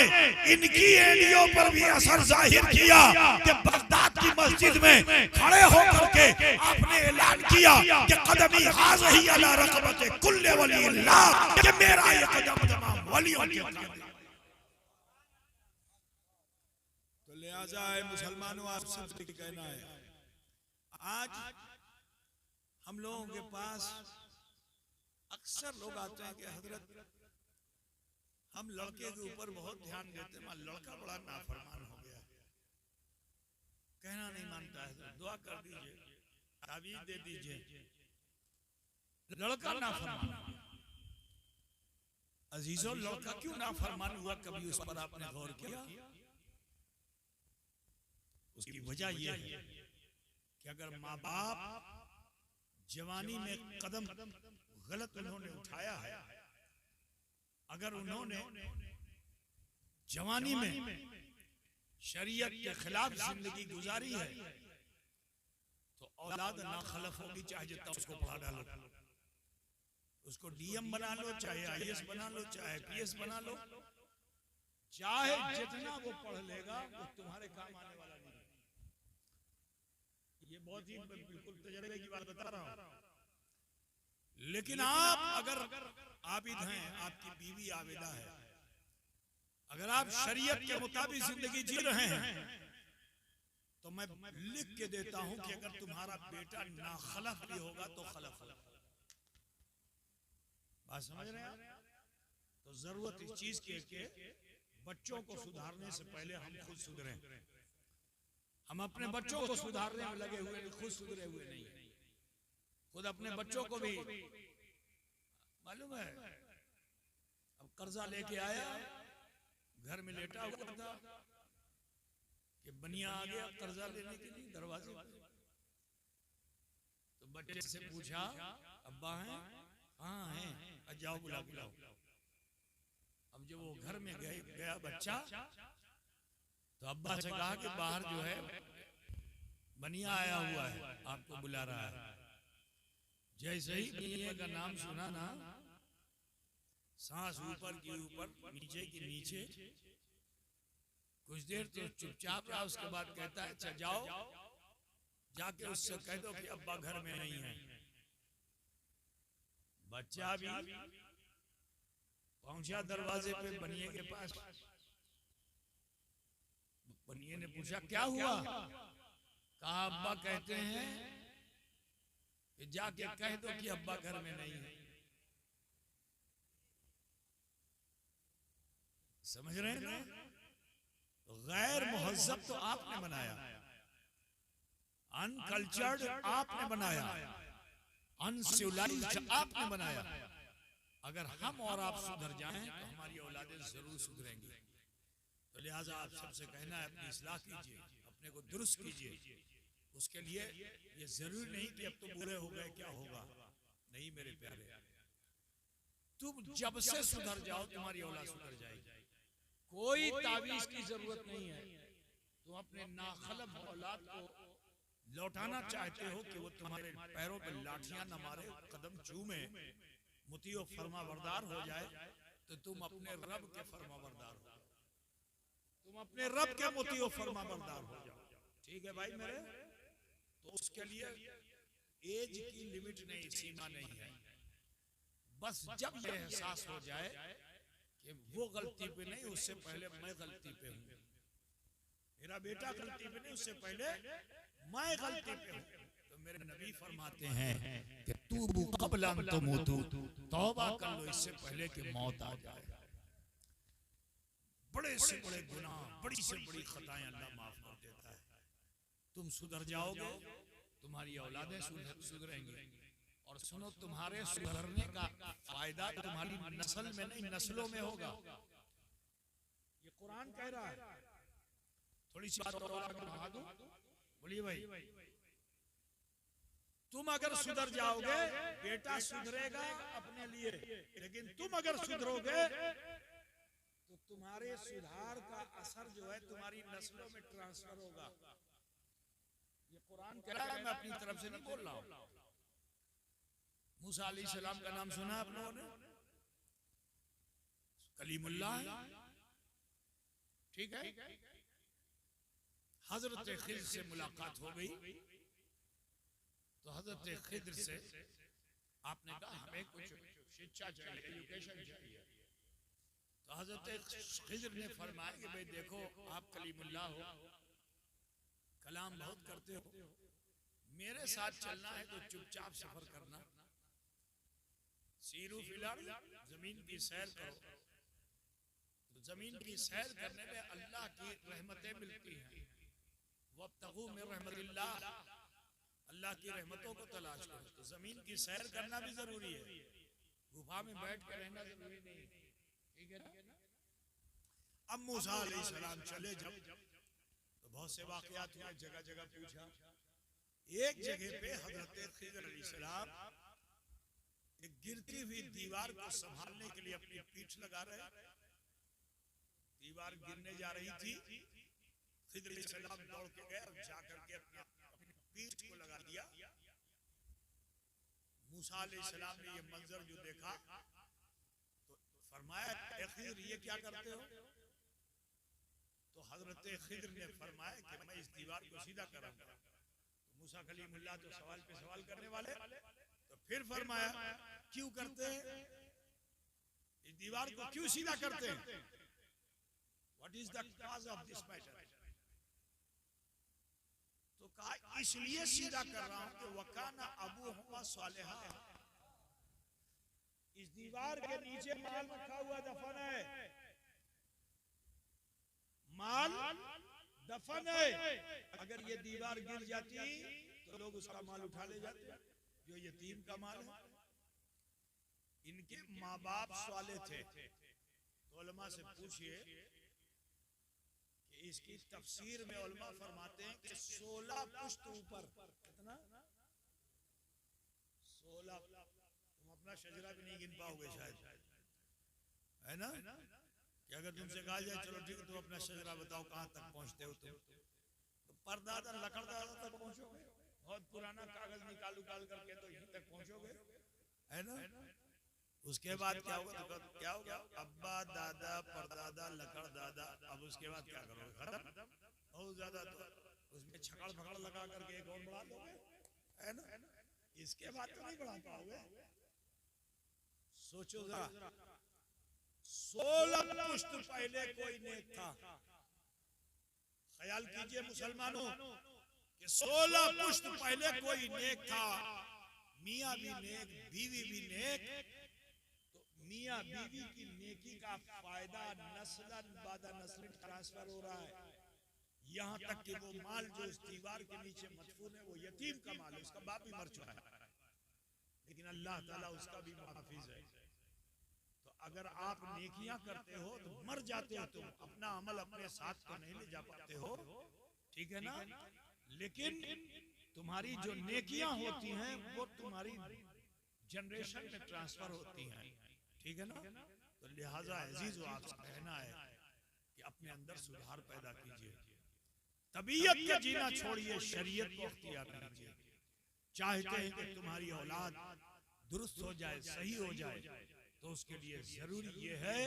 इनकी एड़ियों पर भी असर जाहिर किया कि बगदाद की मस्जिद में खड़े होकर के आपने ऐलान किया कि कदमी हाज़ही अला रक़बते कुल्ले वलील्लाह, कि मेरा ये कदम तमाम वलियों के कदम। तो लिहाजा है मुसलमानों, आप सबसे कहना है, आज हम लोगों के पास अक्सर लोग आते हैं कि हजरत हम लड़के के ऊपर बहुत ध्यान देते हैं, लड़का बड़ा नाफरमान हो गया, कहना नहीं मानता है, दुआ कर दीजिए, ताबीज़ दे दीजिए, लड़का नाफरमान। अजीजों, लड़का क्यों नाफरमान हुआ, कभी उस पर आपने गौर किया? उसकी वजह यह है कि अगर माँ बाप जवानी में कदम गलत उन्होंने उठाया है, अगर उन्होंने जवानी में शरीयत के खिलाफ जिंदगी गुजारी है तो औलाद नाखलफ होगी, चाहे जितना उसको पढ़ा डालो, उसको डीएम बना लो, चाहे आईएएस बना लो, चाहे पीएस बना लो, चाहे जितना वो पढ़ लेगा वो तुम्हारे काम आने वाला नहीं। ये बहुत ही बिल्कुल तजर्बे की बात बता रहा हूं। लेकिन आप अगर आबिद हैं, आपकी बीवी आबिदा है, अगर आप शरीयत के मुताबिक जिंदगी जी रहे हैं तो मैं लिख के देता हूं कि अगर तुम्हारा बेटा नाखलफ भी होगा तो खलफ होगा। बात समझ रहे हैं आप? तो जरूरत इस चीज की है कि बच्चों को सुधारने से पहले हम खुद सुधरें। हम अपने बच्चों को सुधारने में लगे हुए, खुद सुधरे हुए नहीं है। खुद अपने बच्चों को भी मालूम है, अब कर्जा लेके आया, घर में लेटा हुआ था कि बनिया आ गया कर्जा लेने के लिए दरवाजे पर। तो बच्चे से पूछा, अब्बा हैं? हाँ हैं। जाओ बुला बुलाओ। अब जब वो घर में गया बच्चा तो अब्बा से कहा कि बाहर जो है बनिया आया हुआ है, आपको बुला रहा है। जैसे ही बनिया का नाम सुना ना, सांस ऊपर की ऊपर, नीचे की नीचे, कुछ देर तो चुपचाप रहा, उसके बाद कहता है अच्छा जाओ, जाके उससे कह दो कि अब्बा घर में नहीं है। बच्चा भी पहुंचा दरवाजे पे बनिए के पास। बनिए ने पूछा क्या हुआ? कहा अब्बा कहते हैं कि जाके कह दो कि अब्बा घर में नहीं है। समझ रहे हैं ना? गैर मुहज्जब तो आपने बनाया, अनकल्चर्ड आपने बनाया, अनसिविलाइज्ड आपने बनाया। अगर हम और आप सुधर जाएं तो हमारी औलादें जरूर सुधरेंगी। तो लिहाजा आप सबसे कहना है, अपनी इस्लाह कीजिए, अपने को दुरुस्त कीजिए। उसके लिए ये जरूरी नहीं कि अब तो बुरे हो गए क्या होगा, नहीं मेरे प्यारे, तुम जब से सुधर जाओ तुम्हारी औलाद सुधर जाएगी। कोई तावीज की जरूरत नहीं है। तुम अपने नाखलफ औलाद को लौटाना चाहते हो कि वो तुम्हारे पैरों पर लाठियां न मारे, कदम चूमे, मुतियो फरमाबरदार हो जाए, तो तुम अपने रब के फरमाबरदार हो, तुम अपने रब के मुतियो फरमाबरदार हो जाओ। ठीक है भाई मेरे? तो उसके लिए एज की लिमिट नहीं, सीमा नहीं है। बस जब ये एहसास हो जाए कि वो गलती पे नहीं, उससे पहले मैं गलती पे हूँ, मेरा बेटा गलती पे नहीं, उससे पहले मैं गलती पे हूँ, तो मेरे नबी फरमाते हैं कि तूबू क़ब्ल अन तमूतू, तौबा कर लो इससे पहले कि मौत आ जाए। बड़े से बड़े गुनाह, बड़ी से बड़ी खताएं अल्लाह माफ कर देता है। तुम सुधर जाओगे, तुम्हारी औलादें सुधरेंगी। और सुनो, तुम्हारे सुधरने का फायदा तुम्हारी नस्ल में नहीं, नस्लों में होगा। ये कुरान कह रहा है। थोड़ी सी बात और बढ़ा दूं, बोलिए भाई। तुम अगर सुधर जाओगे बेटा सुधरेगा अपने लिए, लेकिन तुम अगर सुधरोगे तो तुम्हारे सुधार का असर जो है तुम्हारी नस्लों में ट्रांसफर होगा। ये कुरान कह रहा है, मैं अपनी तरफ से नहीं बोल रहा हूं। मूसा अलैहिस्सलाम का नाम सुना आप लोगों ने? कलीमुल्लाह, ठीक है। हजरत खिद्र से मुलाकात हो गई तो हजरत खिद्र से आपने कहा हमें कुछ शिक्षा चाहिए, एजुकेशन चाहिए। तो हजरत खिद्र ने फरमाया कि भाई देखो, आप कलीमुल्लाह हो, कलाम बहुत करते हो, मेरे साथ चलना है तो चुपचाप सफर करना, सीरू फिलहाल जमीन की सैर करो। तो जमीन की सैर करने में अल्लाह की रहमतें मिलती हैं। वब्तगू मिन रहमतिल्लाह, अल्लाह की रहमतों को तलाश करो। तो जमीन की सैर करना भी जरूरी है, गुफा में बैठ कर रहना जरूरी नहीं, ठीक है ना? अब मूसा अलैहिस्सलाम चले जब, तो बहुत से वाकयात हुए, जगह जगह पूछा। एक जगह पे हजरत खिद्र अलैहिस्सलाम एक गिरती हुई दीवार को संभालने के लिए अपनी पीठ लगा रहे, दीवार गिरने जा रही थी। खिद्र अलैहिस्सलाम दौड़ के गए और जाकर के अपनी पीठ को लगा दिया। मूसा अलैहिस्सलाम ने ये मंजर जो देखा तो फरमाया, ए खिद्र ये क्या करते हो? तो हजरत खिद्र ने फरमाया कि मैं इस दीवार को सीधा करूंगा। तो मूसा कलीमुल्लाह तो सवाल पे सवाल करने वाले, तो फिर फरमाया क्यों करते हैं, इस दीवार को क्यों सीधा करते हैं? What is the cause of this matter? तो कहा इसलिए सीधा कर रहा हूं कि वकाना अबूहुमा सालिहा, इस दीवार के नीचे माल रखा हुआ दफन है, माल दफन है। अगर ये दीवार गिर जाती तो लोग उसका माल उठा ले जाते, जो यतीम का माल है। इनके माँ बाप साले थे, तो उलमा से पूछिए कि इसकी तफसीर में उलमा फरमाते हैं कि 16 पुश्त ऊपर, कितना? 16। तुम अपना शजरा भी नहीं गिन पाओगे शायद, है ना? कि अगर तुमसे कहा जाए चलो ठीक है तुम अपना शजरा बताओ कहां तक पहुंचते हो तुम, तो परदादा लकड़दादा तक पहुंचोगे, बहुत पुराना कागज निकाल करके तो यहीं तक पहुंचोगे, है ना? उसके बाद क्या होगा? तो क्या होगा? अब्बा दादा परदादा लकड़दादा, अब उसके बाद क्या करोगे? खत्म। बहुत ज्यादा तो उसमें छकड़ फकड़ लगा करके एक और बढ़ा दोगे, है ना? इसके बाद तो नहीं बढ़ा पाओगे। सोचो जरा, 16 पुश्त पहले कोई नेक था। ख्याल कीजिए मुसलमानों कि 16 पुश्त पहले कोई नेक था, मियाँ भी नेक, बीवी भी नेक। तो मियाँ बीवी की नेकी का फायदा नस्लन बादा नस्ल ट्रांसफर हो रहा है। यहाँ तक कि वो माल जो इस दीवार के नीचे मदफून है वो यतीम का माल है, उसका बाप भी मर चुका है, लेकिन अल्लाह ताला उसका भी मुहाफिज है। तो अगर आप नेकियां करते हो तो मर जाते हो तुम, अपना अमल अपने साथ तो नहीं ले जा पाते हो, ठीक है ना? लेकिन तुम्हारी जो नेकियां होती हैं वो तुम्हारी जनरेशन में ट्रांसफर होती हैं, ठीक है ना? तो लिहाजा अजीज आपसे कहना है कि अपने अंदर सुधार पैदा कीजिए, तबीयत का जीना छोड़िए, शरीयत को अख्तियार कीजिए। चाहते हैं कि तुम्हारी औलाद दुरुस्त हो जाए, सही हो जाए, तो उसके लिए जरूरी ये है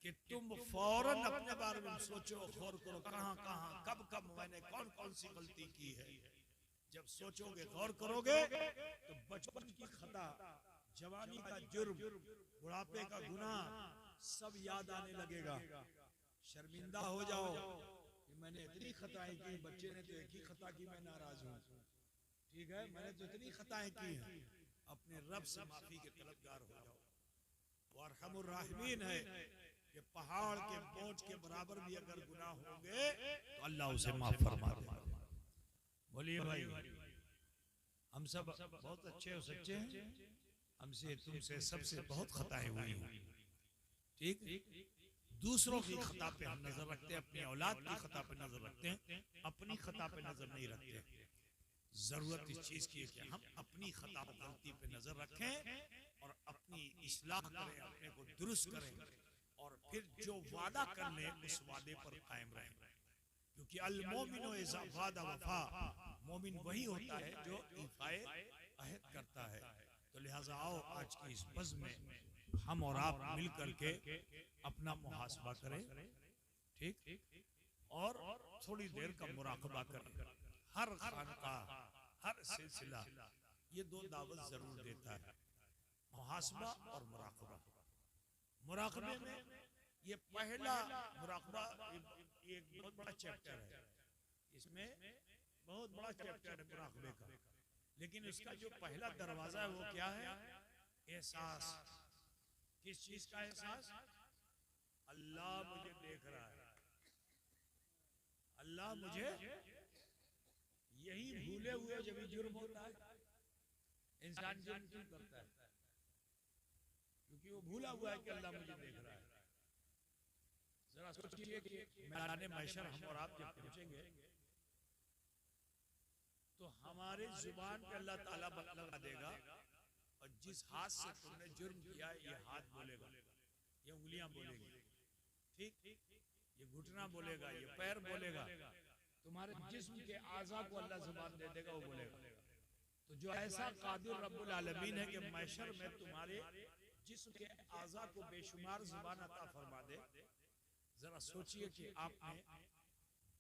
कि तुम फौरन अपने बारे में सोचो, गौर करो, कहां कहां कब कब मैंने कौन कौन सी गलती की है। जब सोचोगे, गौर करोगे, तो बचपन की खता, जवानी का जुर्म, बुढ़ापे का गुनाह सब याद आने लगेगा। शर्मिंदा हो जाओ कि मैंने इतनी खताएं की, बच्चे ने तो एक ही खता की, मैं नाराज हूं, ठीक है, मैंने तो इतनी खताएं की हैं। अपने रब से माफी के तलबगार हो जाओ। अरहमुर राहिमीन है कि पहाड़ के बोझ के बराबर भी अगर गुनाह होंगे तो अल्लाह उसे माफ फरमा देगा। बोलिए भाई, हम सब बहुत अच्छे और सच्चे हैं, हमसे तुमसे सबसे बहुत खताएं हुई हैं, ठीक? दूसरों की खता पे हम नजर रखते हैं, अपनी औलाद की खता पे नजर रखते हैं, अपनी खता पे नजर नहीं रखते। जरूरत इस चीज की है कि हम अपनी खता और गलती पे नजर रखें और अपनी इस्लाह करें, अपने को दुरुस्त करें और फिर जो वादा कर ले उस वादे पर कायम रहें, क्योंकि अल मोमिनो इज़ा वादा वफा, मोमिन वही होता है जो इफ़ाए अहद करता है। तो लिहाजा आओ आज की इस बज़्म में हम और आप मिल करके अपना मुहासबा करें, ठीक, और थोड़ी देर का मुराकबा करें। हर खानका, हर सिलसिला ये दो दावत जरूर देता है, मुहासबा और मुराकबा। मुराकबे में ये पहला मुराकबा एक बहुत बड़ा चैप्टर है, इसमें बहुत बड़ा चैप्टर है मुराकबे का, लेकिन इसका जो पहला दरवाजा है वो क्या है? एहसास। किस चीज का एहसास? अल्लाह मुझे देख रहा है, अल्लाह मुझे, यही भूले हुए जब जुर्म होता है। इंसान जुर्म क्यों करता है? क्योंकि वो भूला हुआ है कि अल्लाह मुझे देख रहा है। जरा सोचिए कि मैदान महशर हम और आप जब पहुंचेंगे तो हमारे जुबान पे अल्लाह ताला लगा देगा और जिस हाथ से तुमने जुर्म किया ये हाथ बोलेगा, ये उंगलियां बोलेगी, ठीक, ये घुटना बोलेगा, ये पैर बोलेगा, तुम्हारे जिस्म के आज़ा को अल्लाह जुबान दे देगा, वो बोलेगा। तो जो ऐसा कादिर रब्बुल आलमीन है कि महशर में तुम्हारे जिस्म के आज़ा को बेशुमार जुबान अता फरमा दे, जरा सोचिए कि आपने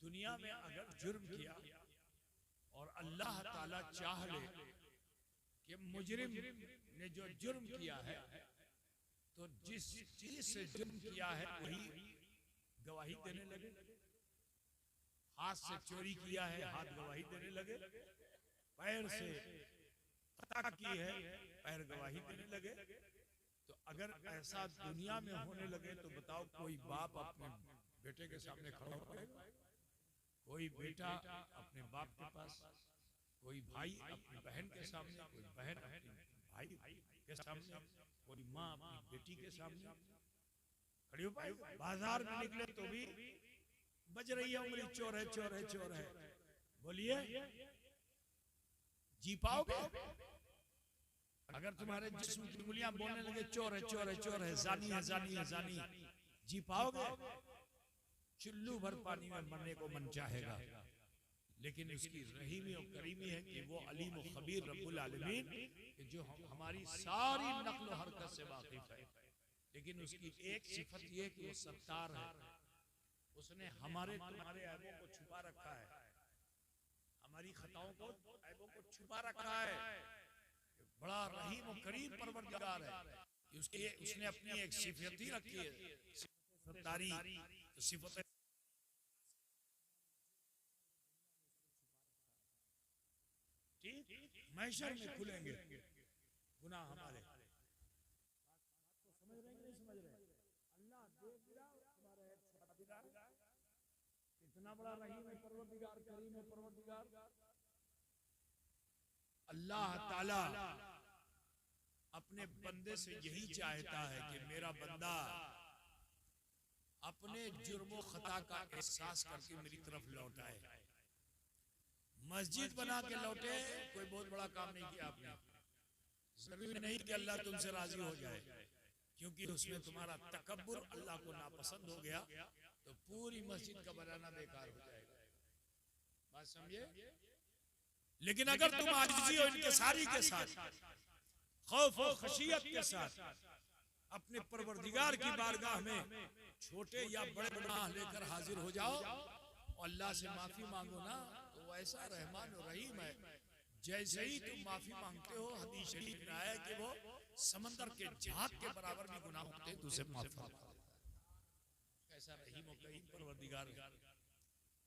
दुनिया में अगर जुर्म किया और अल्लाह ताला चाह ले कि मुजरिम ने जो जुर्म किया है तो जिस चीज से जुर्म किया है वही गवाही देने लगे। हाथ से चोरी किया है, हाथ गवाही देने लगे। पैर से खता की है, पैर गवाही देने लगे। तो अगर ऐसा दुनिया में होने लगे तो बताओ कोई बाप अपने बेटे के सामने खड़ा होगा? कोई बेटा अपने बाप के पास, कोई भाई अपनी बहन के सामने, कोई बहन अपने भाई के सामने, कोई माँ अपनी बेटी के सामने खड़ी हो पाएगी? बाजार में निकले तो भी बज रही है उंगली, चोर है, चोर है, चोर है। बोलिए, जी पाओगे? अगर तुम्हारे जिस्म की उंगलियां बोलने लगे चोर है, चोर है, चोर है, जानी है, जानी है, जानी, जी पाओगे? चुल्लू भर पानी में मरने को मन चाहेगा। लेकिन उसकी रहीमी और करीमी है कि वो अलीम और खबीर रब्बुल आलमीन कि जो हमारी सारी नक्ल हरकत से वाकिफ है। लेकिन उसकी एक सिफत ये कि वो सत्तार है, उसने हमारे तुम्हारे ऐबों को छुपा रखा है, हमारी खताओं को, ऐबों को छुपा रखा है। बड़ा रहीम और करीम परवरदिगार है कि उसने अपनी एक सिफत ही रखी है, सत्तारी। तो सिफत ठीक महशर में खुलेंगे गुनाह हमारे। समझ रहे नहीं समझ रहे? अल्लाह देख रहा है तुम्हारा एक परवरदिगार, कितना बड़ा रहीम है परवरदिगार, करीम है परवरदिगार। अल्लाह ताला अपने बंदे से यही चाहता है कि मेरा बंदा अपने जुर्मो खता का एहसास करके मेरी तरफ लौट आए। मस्जिद बना के लौटे, कोई बहुत बड़ा काम नहीं किया आपने। जरूरी नहीं कि अल्लाह तुमसे राजी हो जाए, क्योंकि उसमें तुम्हारा तकब्बुर अल्लाह को नापसंद हो गया तो पूरी मस्जिद का बनाना बेकार हो जाएगा। बात समझे? लेकिन अगर तुम आजिज़ी और इनकिसारी के साथ, खौफ और खशियत के साथ अपने परवरदिगार की बारगाह में छोटे या बड़े गुनाह लेकर हाजिर हो जाओ और अल्लाह से माफी मांगो ना, तो ऐसा रहमान और रहीम है, जैसे ही तुम माफी मांगते हो हदीस शरीफ में आया कि वो समंदर के झाग के बराबर भी गुनाह होते हैं तो उसे माफ कर देता है। ऐसा रहीम और करीम परवरदिगार है।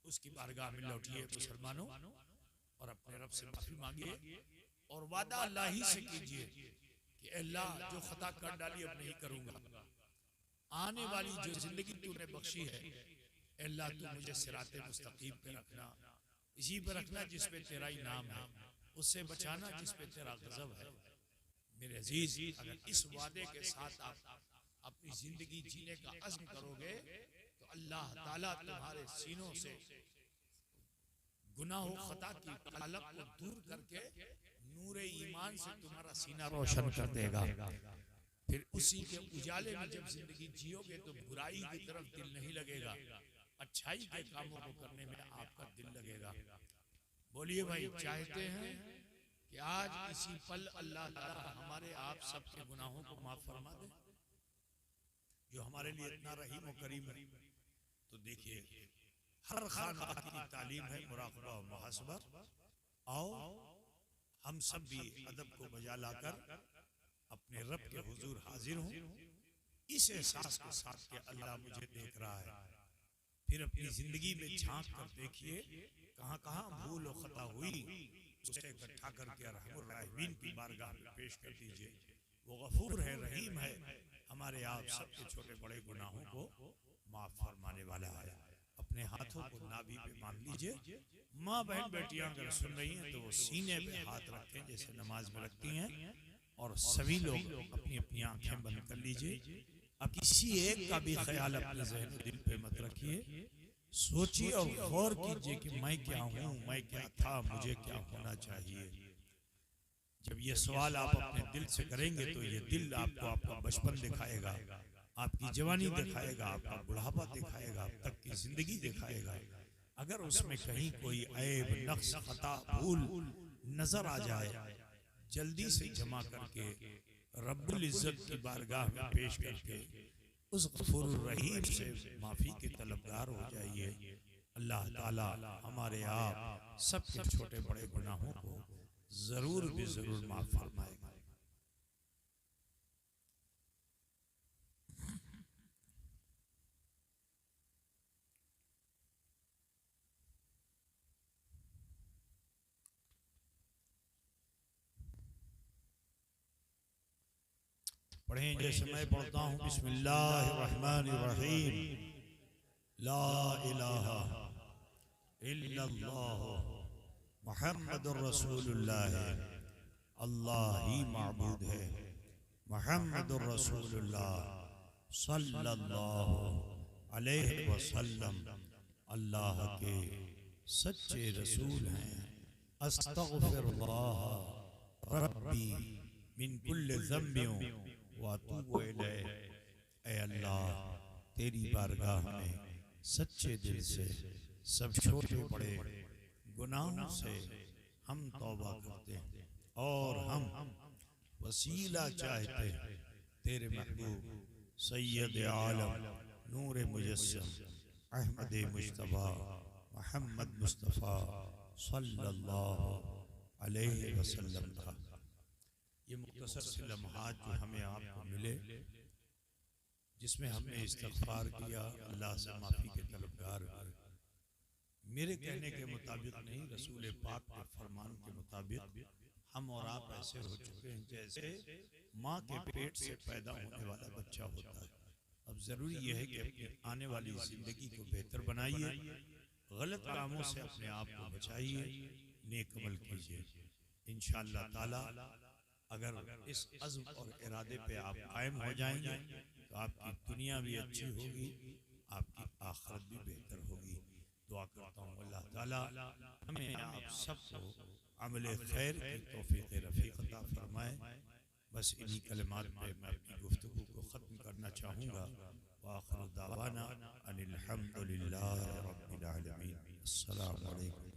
उसकी बारगाह में लौटिए मुसलमानों और अपने रब से माफी मांगिए और वादा अल्लाह ही से कीजिए कि अल्लाह जो खता कर डाली अब नहीं करूंगा। आने वाली जो जिंदगी तूने बख्शी है अल्लाह तू मुझे सिराते मुस्तकीम पे रखना, इसी पे रखना जिस पे तेरा ही नाम है, उससे बचाना जिस पे तेरा गजब है। मेरे अजीज, अगर इस वादे के साथ आप अपनी जिंदगी जीने का अज़्म करोगे तो अल्लाह ताला तुम्हारे सीनों से गुनाह खता की कालक को दूर करके नूरे ईमान से तुम्हारा सीना रोशन कर देगा। फिर उसी के उजाले में जब जिंदगी जियोगे तो बुराई की तरफ दिल नहीं लगेगा, अच्छाई के कामों को करने में आपका दिल लगेगा। बोलिए भाई, चाहते हैं कि आज इसी पल अल्लाह ताला हमारे आप सबके गुनाहों को माफ फरमा दे, जो हमारे लिए इतना रहीम और करीम है। तो देखिए, हर खानदान की तालीम है मुराक़बा और मुहासबा। आओ हम सब भी अदब को बजा लाकर अपने रब के हुजूर हाजिर हों, इस एहसास के साथ कि अल्लाह मुझे देख रहा है। फिर अपनी जिंदगी में झांक कर देखिए कहाँ कहाँ भूल और खता हुई, उसे इकट्ठा करके रहमुर राहिमीन की बारगाह में पेश कर दीजिए। वो गफूर है, रहीम है, हमारे आप सबके छोटे बड़े गुनाहों को माफ फरमाने वाला है। अपने हाथों को नाभि पे बांध लीजिए। माँ बहन बेटियां अगर सुन रही हैं तो वो सीने पे हाथ रखें जैसे नमाज में रखती हैं, और सभी लोग अपनी अपनी आंखें बंद कर लीजिए। अब किसी एक का भी ख्याल अपने ज़हन दिल पे मत रखिए। सोचिए और गौर कीजिए कि मैं क्या हूँ, मैं क्या था, मुझे क्या होना चाहिए। जब ये सवाल आप अपने दिल से करेंगे तो ये दिल आपको आपका बचपन दिखाएगा, आपकी जवानी दिखाएगा, आपका बुढ़ापा दिखाएगा, अब तक की जिंदगी दिखाएगा। अगर उसमें कहीं कोई ऐब, नक्स, खता, भूल नजर आ जाए, जल्दी से जमा करके रब्बुल इज्जत की बारगाह में पेश करके उस गफूर रहीम से माफी के तलबगार हो जाइए। अल्लाह ताला हमारे आप सबके छोटे बड़े गुनाहों को जरूर भी जरूर माफ फरमाएगा। पढ़ें जैसे मैं पढ़ता हूँ। बिस्मिल्लाहिर्रहमानिर्रहीम। ला इलाहा इल्लल्लाह मुहम्मदुर रसूलुल्लाह। अल्लाह ही माबूद है, मुहम्मदुर रसूलुल्लाह सल्लल्लाहु अलैहि वसल्लम अल्लाह के सच्चे रसूल हैं। अस्तगफिरुल्लाह रब्बी मिन कुल्लि ज़म्बिन व अतूबु इलैह। ऐ अल्लाह, तेरी बारगाह में सच्चे दिल से सब छोटे बड़े गुनाहों से हम तौबा करते हैं और हम वसीला चाहते हैं तेरे महबूब सैयद आलम नूर मुजस्सम अहमद मुश्तबा मोहम्मद मुस्तफ़ा सल्लल्लाहु अलैहि वसल्लम का ये मुख्तसर से लम्हात जो हमें आपको मिले, जिसमें हमने इस्तग़फ़ार किया, अल्लाह से माफ़ी के तलबगार हुए। मेरे कहने के मुताबिक नहीं, रसूल पाक के फरमान के मुताबिक हम और आप ऐसे हो चुके हैं जैसे माँ के पेट से पैदा होने वाला बच्चा होता है। अब ज़रूरी यह है कि अपनी आने वाली ज़िंदगी को बेहतर बनाइए, गलत कामों से अपने आप को बचाइए, नेक अमल कीजिए। इंशाअल्लाह ताला अगर इस अज़्म और इरादे पे आप कायम हो जाएंगे तो आपकी दुनिया भी अच्छी होगी, आपकी आखिरत भी बेहतर होगी। दुआ करता हूँ अल्लाह ताला हमें आप सबको अमले खैर की तौफीक रफ़ीक अता फरमाए। बस इन्हीं कलिमात पे मैं अपनी गुफ्तगू को ख़त्म करना चाहूँगा। व आखिर दावाना अनिल हम्दुलिल्लाहि रब्बिल आलमीन। अस्सलामु अलैकुम।